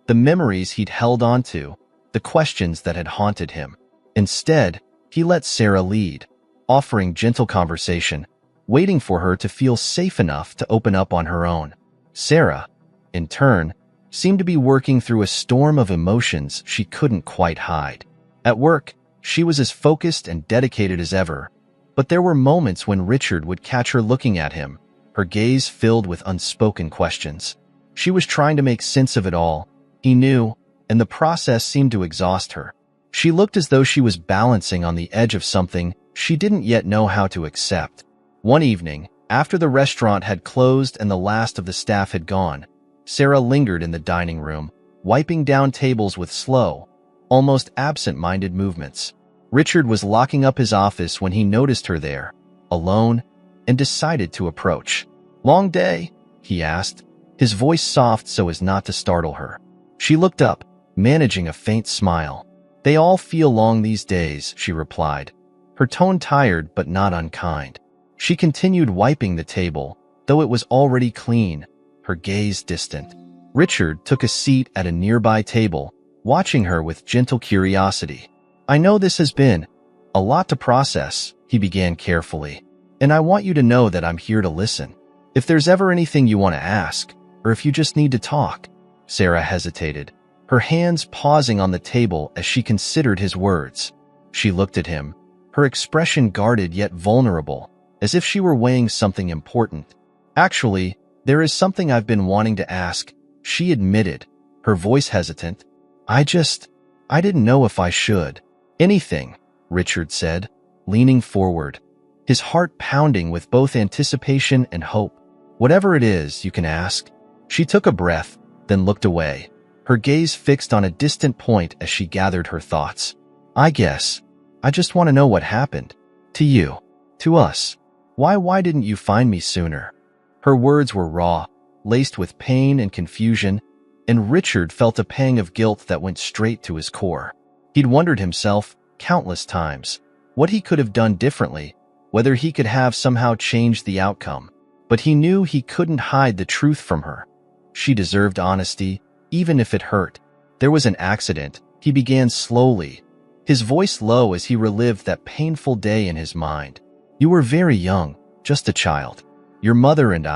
The memories he'd held onto, the questions that had haunted him. Instead, he let Sarah lead, offering gentle conversation, waiting for her to feel safe enough to open up on her own. Sarah, in turn, seemed to be working through a storm of emotions she couldn't quite hide. At work, she was as focused and dedicated as ever, but there were moments when Richard would catch her looking at him, her gaze filled with unspoken questions. She was trying to make sense of it all, he knew, and the process seemed to exhaust her. She looked as though she was balancing on the edge of something she didn't yet know how to accept. One evening, after the restaurant had closed and the last of the staff had gone, Sarah lingered in the dining room, wiping down tables with slow, almost absent-minded movements. Richard was locking up his office when he noticed her there, alone, and decided to approach. "Long day?" he asked, his voice soft so as not to startle her. She looked up, managing a faint smile. "They all feel long these days," she replied, her tone tired but not unkind. She continued wiping the table, though it was already clean, her gaze distant. Richard took a seat at a nearby table, watching her with gentle curiosity. "I know this has been a lot to process," he began carefully, "and I want you to know that I'm here to listen. If there's ever anything you want to ask, or if you just need to talk." Sarah hesitated, her hands pausing on the table as she considered his words. She looked at him, her expression guarded yet vulnerable, as if she were weighing something important. "Actually, there is something I've been wanting to ask," she admitted, her voice hesitant. I didn't know if I should." "Anything," Richard said, leaning forward, his heart pounding with both anticipation and hope. "Whatever it is, you can ask." She took a breath, then looked away, her gaze fixed on a distant point as she gathered her thoughts. I just want to know what happened. To you. To us. Why didn't you find me sooner?" Her words were raw, laced with pain and confusion, and Richard felt a pang of guilt that went straight to his core. He'd wondered himself, countless times, what he could have done differently, whether he could have somehow changed the outcome. But he knew he couldn't hide the truth from her. She deserved honesty, even if it hurt. "There was an accident," he began slowly, his voice low as he relived that painful day in his mind. "You were very young, just a child. Your mother and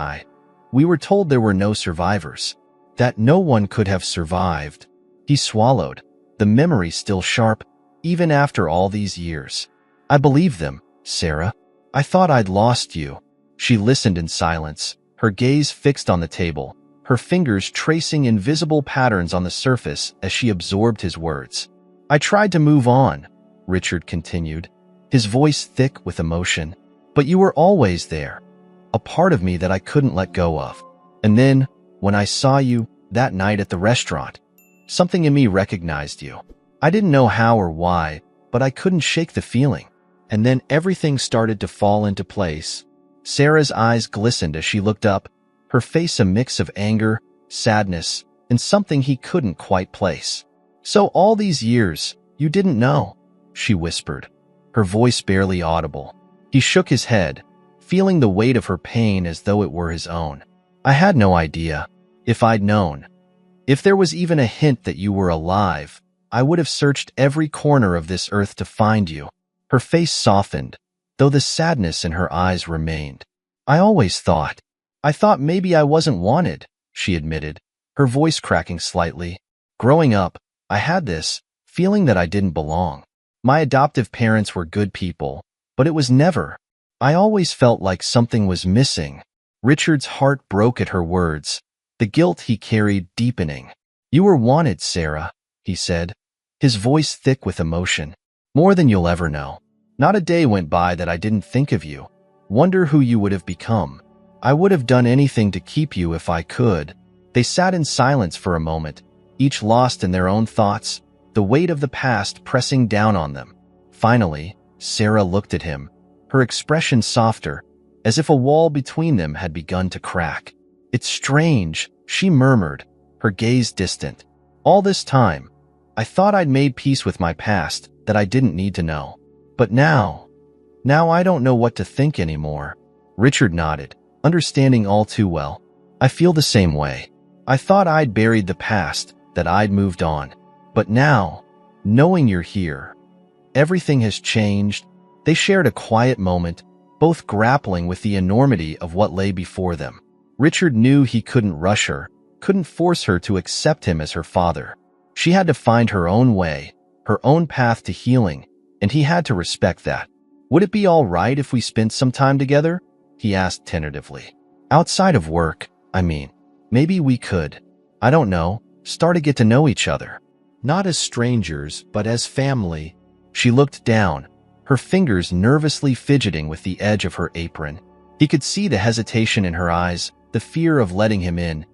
we were told there were no survivors, that no one could have survived." He swallowed, the memory still sharp, even after all these years. "I believe them, Sarah. I thought I'd lost you." She listened in silence, her gaze fixed on the table, her fingers tracing invisible patterns on the surface as she absorbed his words. "I tried to move on," Richard continued, his voice thick with emotion. "But you were always there, a part of me that I couldn't let go of. And then, when I saw you, that night at the restaurant, Something in me recognized you. I didn't know how or why, but I couldn't shake the feeling. And then everything started to fall into place. Sarah's eyes glistened as she looked up, her face a mix of anger, sadness, and something he couldn't quite place. "So all these years, you didn't know," she whispered, her voice barely audible. He shook his head, feeling the weight of her pain as though it were his own. "I had no idea. If I'd known. If there was even a hint that you were alive, I would have searched every corner of this earth to find you." Her face softened, though the sadness in her eyes remained. I thought maybe I wasn't wanted," she admitted, her voice cracking slightly. "Growing up, I had this feeling that I didn't belong. My adoptive parents were good people, but it was never. I always felt like something was missing." Richard's heart broke at her words, the guilt he carried deepening. "You were wanted, Sarah," he said, his voice thick with emotion. "More than you'll ever know. Not a day went by that I didn't think of you, wonder who you would have become. I would have done anything to keep you if I could." They sat in silence for a moment, each lost in their own thoughts, the weight of the past pressing down on them. Finally, Sarah looked at him, her expression softer, as if a wall between them had begun to crack. "It's strange," she murmured, her gaze distant. "All this time, I thought I'd made peace with my past, that I didn't need to know. But now I don't know what to think anymore." Richard nodded, understanding all too well. "I feel the same way. I thought I'd buried the past, that I'd moved on. But now, knowing you're here, everything has changed." They shared a quiet moment, both grappling with the enormity of what lay before them. Richard knew he couldn't rush her, couldn't force her to accept him as her father. She had to find her own way, her own path to healing, and he had to respect that. "Would it be all right if we spent some time together?" he asked tentatively. "Outside of work, I mean. Maybe we could, I don't know, start to get to know each other. Not as strangers, but as family." She looked down, her fingers nervously fidgeting with the edge of her apron. He could see the hesitation in her eyes, the fear of letting him in.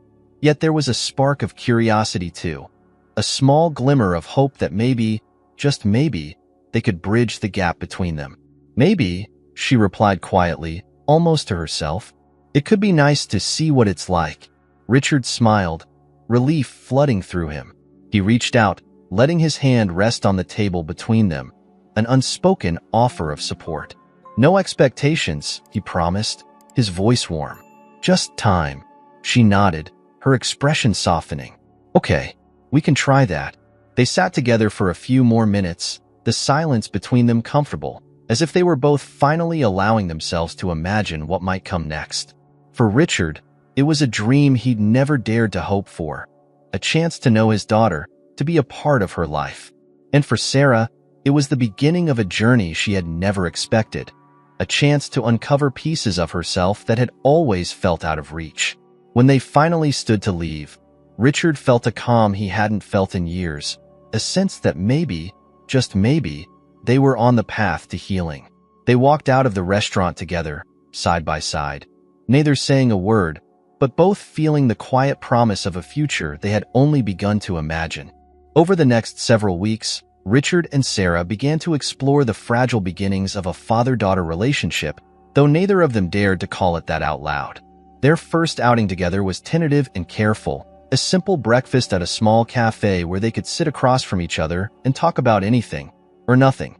Yet there was a spark of curiosity too, a small glimmer of hope that maybe, just maybe, they could bridge the gap between them. "Maybe," she replied quietly, almost to herself. "It could be nice to see what it's like." Richard smiled, relief flooding through him. He reached out, letting his hand rest on the table between them, an unspoken offer of support. "No expectations," he promised, his voice warm. "Just time." She nodded, her expression softening. "Okay, we can try that." They sat together for a few more minutes, the silence between them comfortable, as if they were both finally allowing themselves to imagine what might come next. For Richard, it was a dream he'd never dared to hope for, a chance to know his daughter, to be a part of her life. And for Sarah, it was the beginning of a journey she had never expected, a chance to uncover pieces of herself that had always felt out of reach. When they finally stood to leave, Richard felt a calm he hadn't felt in years, a sense that maybe, just maybe, they were on the path to healing. They walked out of the restaurant together, side by side, neither saying a word, but both feeling the quiet promise of a future they had only begun to imagine. Over the next several weeks, Richard and Sarah began to explore the fragile beginnings of a father-daughter relationship, though neither of them dared to call it that out loud. Their first outing together was tentative and careful, a simple breakfast at a small cafe where they could sit across from each other and talk about anything, or nothing,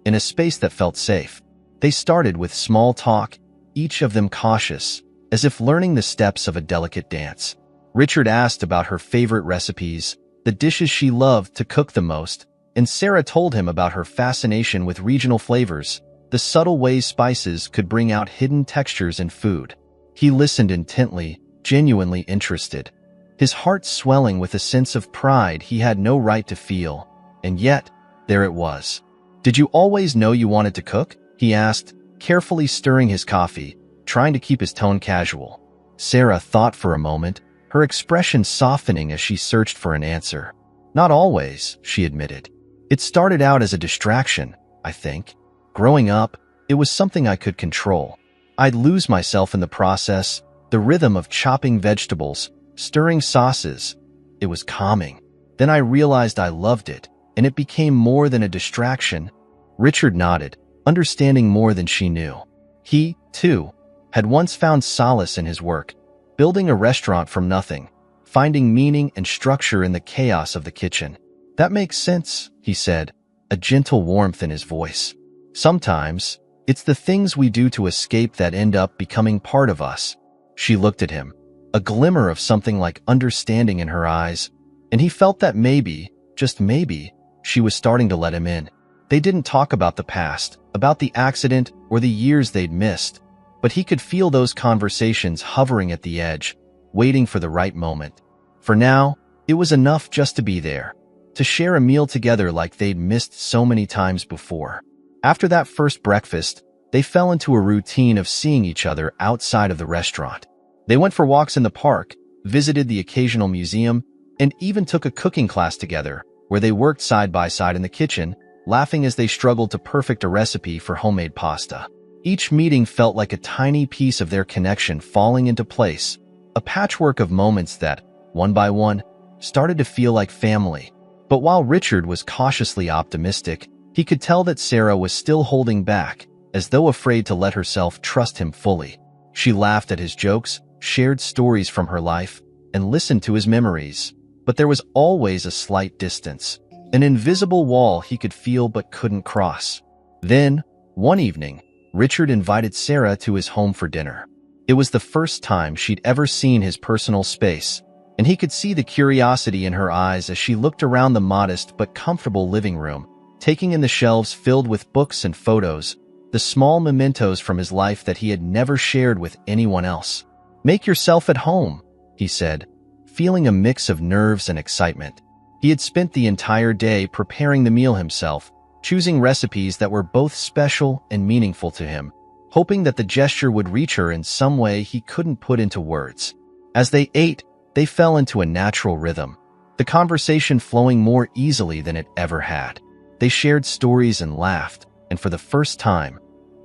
in a space that felt safe. They started with small talk, each of them cautious, as if learning the steps of a delicate dance. Richard asked about her favorite recipes, the dishes she loved to cook the most, and Sarah told him about her fascination with regional flavors, the subtle ways spices could bring out hidden textures in food. He listened intently, genuinely interested, his heart swelling with a sense of pride he had no right to feel, and yet, there it was. "Did you always know you wanted to cook?" he asked, carefully stirring his coffee, trying to keep his tone casual. Sarah thought for a moment, her expression softening as she searched for an answer. "Not always," she admitted. "It started out as a distraction, I think. Growing up, it was something I could control. I'd lose myself in the process, the rhythm of chopping vegetables, stirring sauces. It was calming. Then I realized I loved it, and it became more than a distraction." Richard nodded, understanding more than she knew. He, too, had once found solace in his work, building a restaurant from nothing, finding meaning and structure in the chaos of the kitchen. "That makes sense," he said, a gentle warmth in his voice. "Sometimes, it's the things we do to escape that end up becoming part of us." She looked at him, a glimmer of something like understanding in her eyes, and he felt that maybe, just maybe, she was starting to let him in. They didn't talk about the past, about the accident, or the years they'd missed, but he could feel those conversations hovering at the edge, waiting for the right moment. For now, it was enough just to be there, to share a meal together like they'd missed so many times before. After that first breakfast, they fell into a routine of seeing each other outside of the restaurant. They went for walks in the park, visited the occasional museum, and even took a cooking class together, where they worked side by side in the kitchen, laughing as they struggled to perfect a recipe for homemade pasta. Each meeting felt like a tiny piece of their connection falling into place, a patchwork of moments that, one by one, started to feel like family. But while Richard was cautiously optimistic, he could tell that Sarah was still holding back, as though afraid to let herself trust him fully. She laughed at his jokes, shared stories from her life, and listened to his memories. But there was always a slight distance, an invisible wall he could feel but couldn't cross. Then, one evening, Richard invited Sarah to his home for dinner. It was the first time she'd ever seen his personal space, and he could see the curiosity in her eyes as she looked around the modest but comfortable living room, taking in the shelves filled with books and photos, the small mementos from his life that he had never shared with anyone else. "Make yourself at home," he said, feeling a mix of nerves and excitement. He had spent the entire day preparing the meal himself, choosing recipes that were both special and meaningful to him, hoping that the gesture would reach her in some way he couldn't put into words. As they ate, they fell into a natural rhythm, the conversation flowing more easily than it ever had. They shared stories and laughed, and for the first time,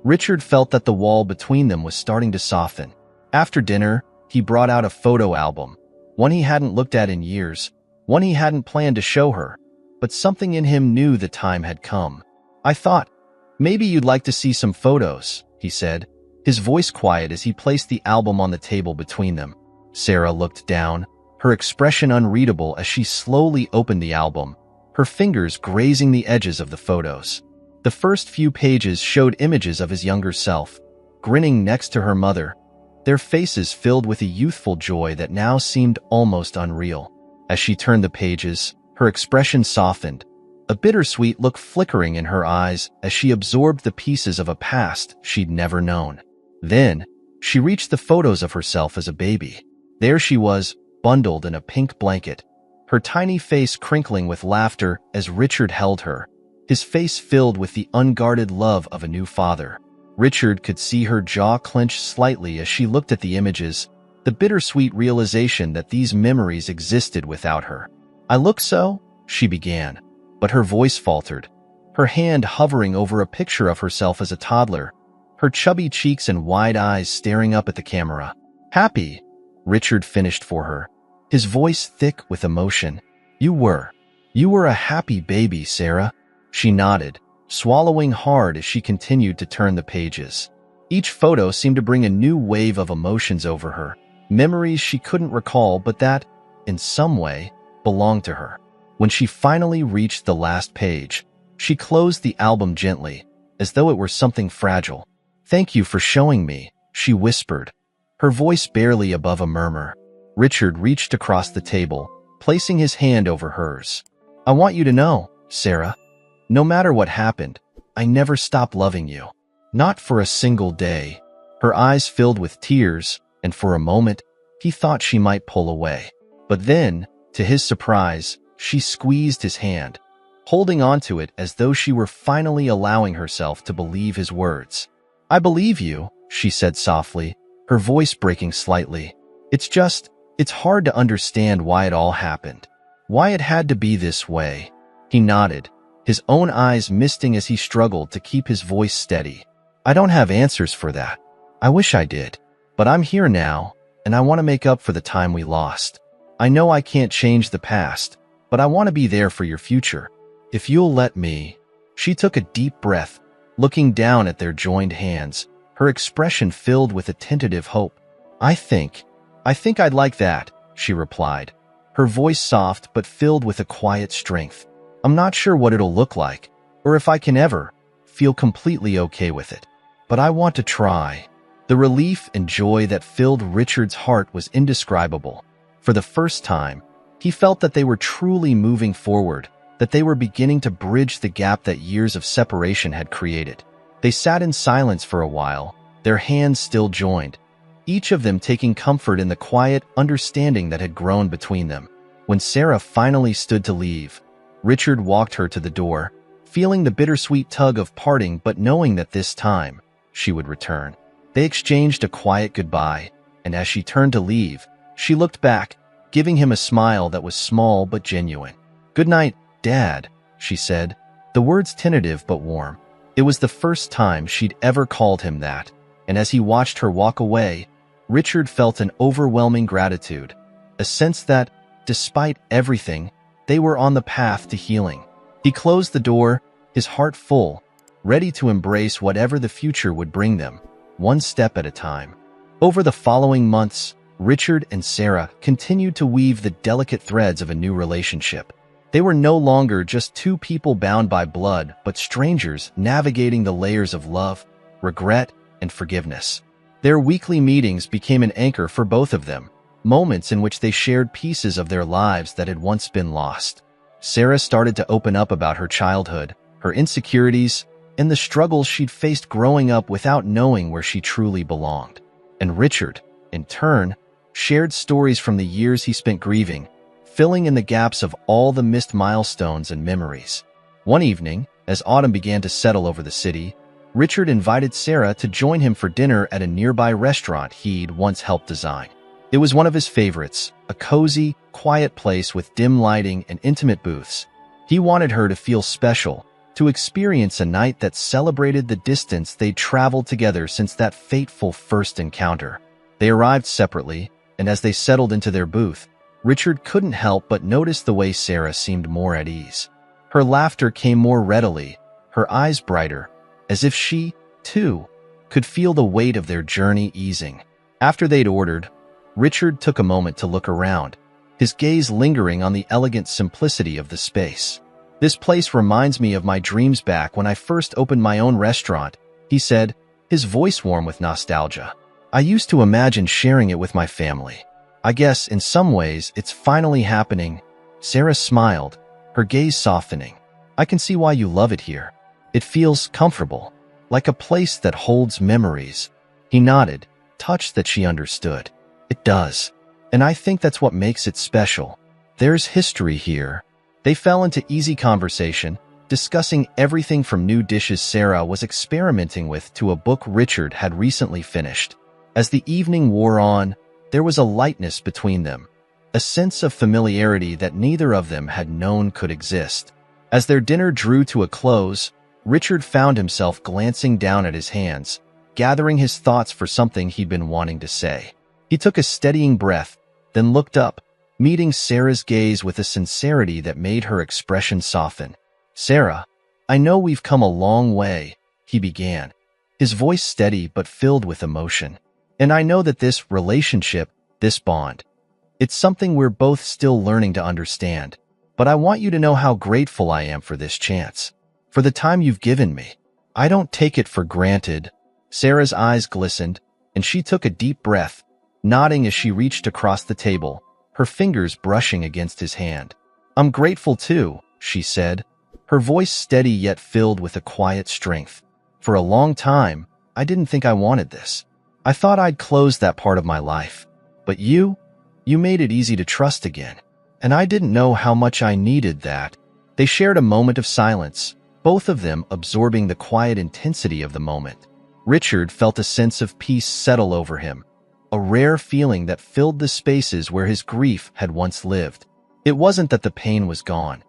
Richard felt that the wall between them was starting to soften. After dinner, he brought out a photo album, one he hadn't looked at in years, one he hadn't planned to show her, but something in him knew the time had come. "I thought, maybe you'd like to see some photos," he said, his voice quiet as he placed the album on the table between them. Sarah looked down, her expression unreadable as she slowly opened the album, her fingers grazing the edges of the photos. The first few pages showed images of his younger self, grinning next to her mother, their faces filled with a youthful joy that now seemed almost unreal. As she turned the pages, her expression softened, a bittersweet look flickering in her eyes as she absorbed the pieces of a past she'd never known. Then, she reached the photos of herself as a baby. There she was, bundled in a pink blanket, her tiny face crinkling with laughter as Richard held her, his face filled with the unguarded love of a new father. Richard could see her jaw clench slightly as she looked at the images, the bittersweet realization that these memories existed without her. "I look so?" she began, but her voice faltered, her hand hovering over a picture of herself as a toddler, her chubby cheeks and wide eyes staring up at the camera. "Happy," Richard finished for her, his voice thick with emotion. You were a happy baby, Sarah." She nodded, swallowing hard as she continued to turn the pages. Each photo seemed to bring a new wave of emotions over her, memories she couldn't recall but that, in some way, belonged to her. When she finally reached the last page, she closed the album gently, as though it were something fragile. "Thank you for showing me," she whispered, her voice barely above a murmur. Richard reached across the table, placing his hand over hers. "I want you to know, Sarah, no matter what happened, I never stopped loving you. Not for a single day." Her eyes filled with tears, and for a moment, he thought she might pull away. But then, to his surprise, she squeezed his hand, holding onto it as though she were finally allowing herself to believe his words. "I believe you," she said softly, her voice breaking slightly. It's hard to understand why it all happened. Why it had to be this way." He nodded, his own eyes misting as he struggled to keep his voice steady. "I don't have answers for that. I wish I did. But I'm here now, and I want to make up for the time we lost. I know I can't change the past, but I want to be there for your future. If you'll let me." She took a deep breath, looking down at their joined hands, her expression filled with a tentative hope. I think I'd like that," she replied, her voice soft but filled with a quiet strength. "I'm not sure what it'll look like, or if I can ever feel completely okay with it, but I want to try." The relief and joy that filled Richard's heart was indescribable. For the first time, he felt that they were truly moving forward, that they were beginning to bridge the gap that years of separation had created. They sat in silence for a while, their hands still joined, each of them taking comfort in the quiet understanding that had grown between them. When Sarah finally stood to leave, Richard walked her to the door, feeling the bittersweet tug of parting but knowing that this time she would return. They exchanged a quiet goodbye, and as she turned to leave, she looked back, giving him a smile that was small but genuine. "Good night, Dad," she said, the words tentative but warm. It was the first time she'd ever called him that, and as he watched her walk away, Richard felt an overwhelming gratitude, a sense that, despite everything, they were on the path to healing. He closed the door, his heart full, ready to embrace whatever the future would bring them, one step at a time. Over the following months, Richard and Sarah continued to weave the delicate threads of a new relationship. They were no longer just two people bound by blood, but strangers navigating the layers of love, regret, and forgiveness. Their weekly meetings became an anchor for both of them, moments in which they shared pieces of their lives that had once been lost. Sarah started to open up about her childhood, her insecurities, and the struggles she'd faced growing up without knowing where she truly belonged. And Richard, in turn, shared stories from the years he spent grieving, filling in the gaps of all the missed milestones and memories. One evening, as autumn began to settle over the city, Richard invited Sarah to join him for dinner at a nearby restaurant he'd once helped design. It was one of his favorites, a cozy, quiet place with dim lighting and intimate booths. He wanted her to feel special, to experience a night that celebrated the distance they'd traveled together since that fateful first encounter. They arrived separately, and as they settled into their booth, Richard couldn't help but notice the way Sarah seemed more at ease. Her laughter came more readily, her eyes brighter, as if she, too, could feel the weight of their journey easing. After they'd ordered, Richard took a moment to look around, his gaze lingering on the elegant simplicity of the space. "This place reminds me of my dreams back when I first opened my own restaurant," he said, his voice warm with nostalgia. "I used to imagine sharing it with my family. I guess, in some ways, it's finally happening." Sarah smiled, her gaze softening. "I can see why you love it here. It feels comfortable, like a place that holds memories." He nodded, touched that she understood. "It does. And I think that's what makes it special. There's history here." They fell into easy conversation, discussing everything from new dishes Sarah was experimenting with to a book Richard had recently finished. As the evening wore on, there was a lightness between them, a sense of familiarity that neither of them had known could exist. As their dinner drew to a close, Richard found himself glancing down at his hands, gathering his thoughts for something he'd been wanting to say. He took a steadying breath, then looked up, meeting Sarah's gaze with a sincerity that made her expression soften. "Sarah, I know we've come a long way," he began, his voice steady but filled with emotion. "And I know that this relationship, this bond, it's something we're both still learning to understand. But I want you to know how grateful I am for this chance, for the time you've given me. I don't take it for granted." Sarah's eyes glistened, and she took a deep breath, nodding as she reached across the table, her fingers brushing against his hand. "I'm grateful too," she said, her voice steady yet filled with a quiet strength. "For a long time, I didn't think I wanted this. I thought I'd closed that part of my life. But you made it easy to trust again. And I didn't know how much I needed that." They shared a moment of silence, both of them absorbing the quiet intensity of the moment. Richard felt a sense of peace settle over him, a rare feeling that filled the spaces where his grief had once lived. It wasn't that the pain was gone.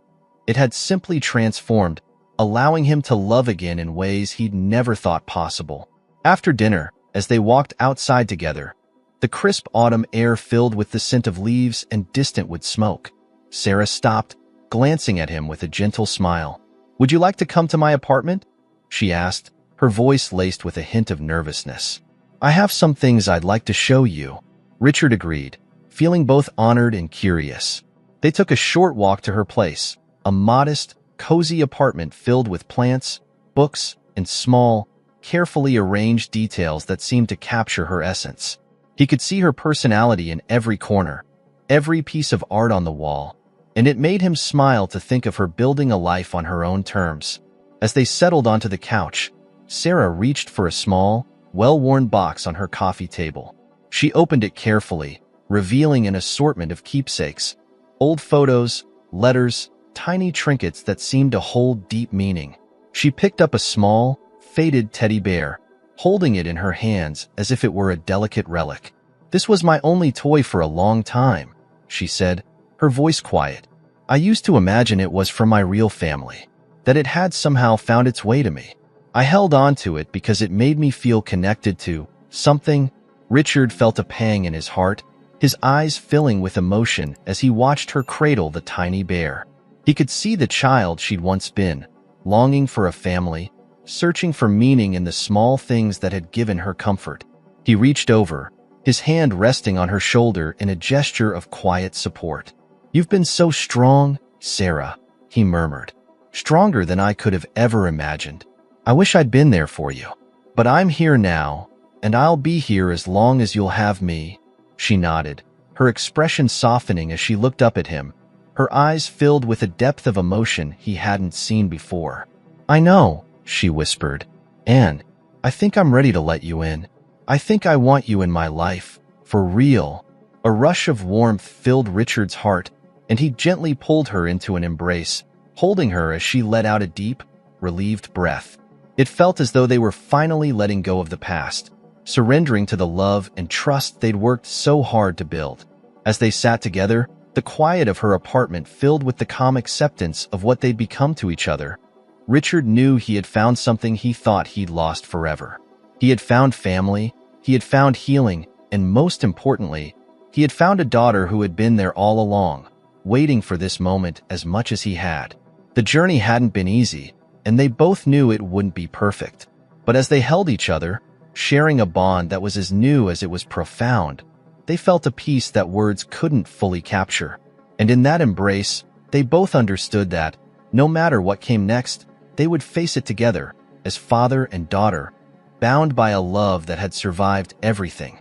It had simply transformed, allowing him to love again in ways he'd never thought possible. After dinner, as they walked outside together, the crisp autumn air filled with the scent of leaves and distant wood smoke, Sarah stopped, glancing at him with a gentle smile. "Would you like to come to my apartment?" she asked, her voice laced with a hint of nervousness. "I have some things I'd like to show you." Richard agreed, feeling both honored and curious. They took a short walk to her place, a modest, cozy apartment filled with plants, books, and small, carefully arranged details that seemed to capture her essence. He could see her personality in every corner, every piece of art on the wall, and it made him smile to think of her building a life on her own terms. As they settled onto the couch, Sarah reached for a small, well-worn box on her coffee table. She opened it carefully, revealing an assortment of keepsakes, old photos, letters, tiny trinkets that seemed to hold deep meaning. She picked up a small, faded teddy bear, holding it in her hands as if it were a delicate relic. "This was my only toy for a long time," she said, her voice quiet. "I used to imagine it was from my real family, that it had somehow found its way to me. I held on to it because it made me feel connected to something." Richard felt a pang in his heart, his eyes filling with emotion as he watched her cradle the tiny bear. He could see the child she'd once been, longing for a family, searching for meaning in the small things that had given her comfort. He reached over, his hand resting on her shoulder in a gesture of quiet support. "You've been so strong, Sarah," he murmured. "Stronger than I could have ever imagined. I wish I'd been there for you. But I'm here now, and I'll be here as long as you'll have me." She nodded, her expression softening as she looked up at him, her eyes filled with a depth of emotion he hadn't seen before. "I know," she whispered, "and I think I'm ready to let you in. I think I want you in my life, for real." A rush of warmth filled Richard's heart, and he gently pulled her into an embrace, holding her as she let out a deep, relieved breath. It felt as though they were finally letting go of the past, surrendering to the love and trust they'd worked so hard to build. As they sat together, the quiet of her apartment filled with the calm acceptance of what they'd become to each other, Richard knew he had found something he thought he'd lost forever. He had found family, he had found healing, and most importantly, he had found a daughter who had been there all along, waiting for this moment as much as he had. The journey hadn't been easy, and they both knew it wouldn't be perfect. But as they held each other, sharing a bond that was as new as it was profound, they felt a peace that words couldn't fully capture. And in that embrace, they both understood that, no matter what came next, they would face it together, as father and daughter, bound by a love that had survived everything.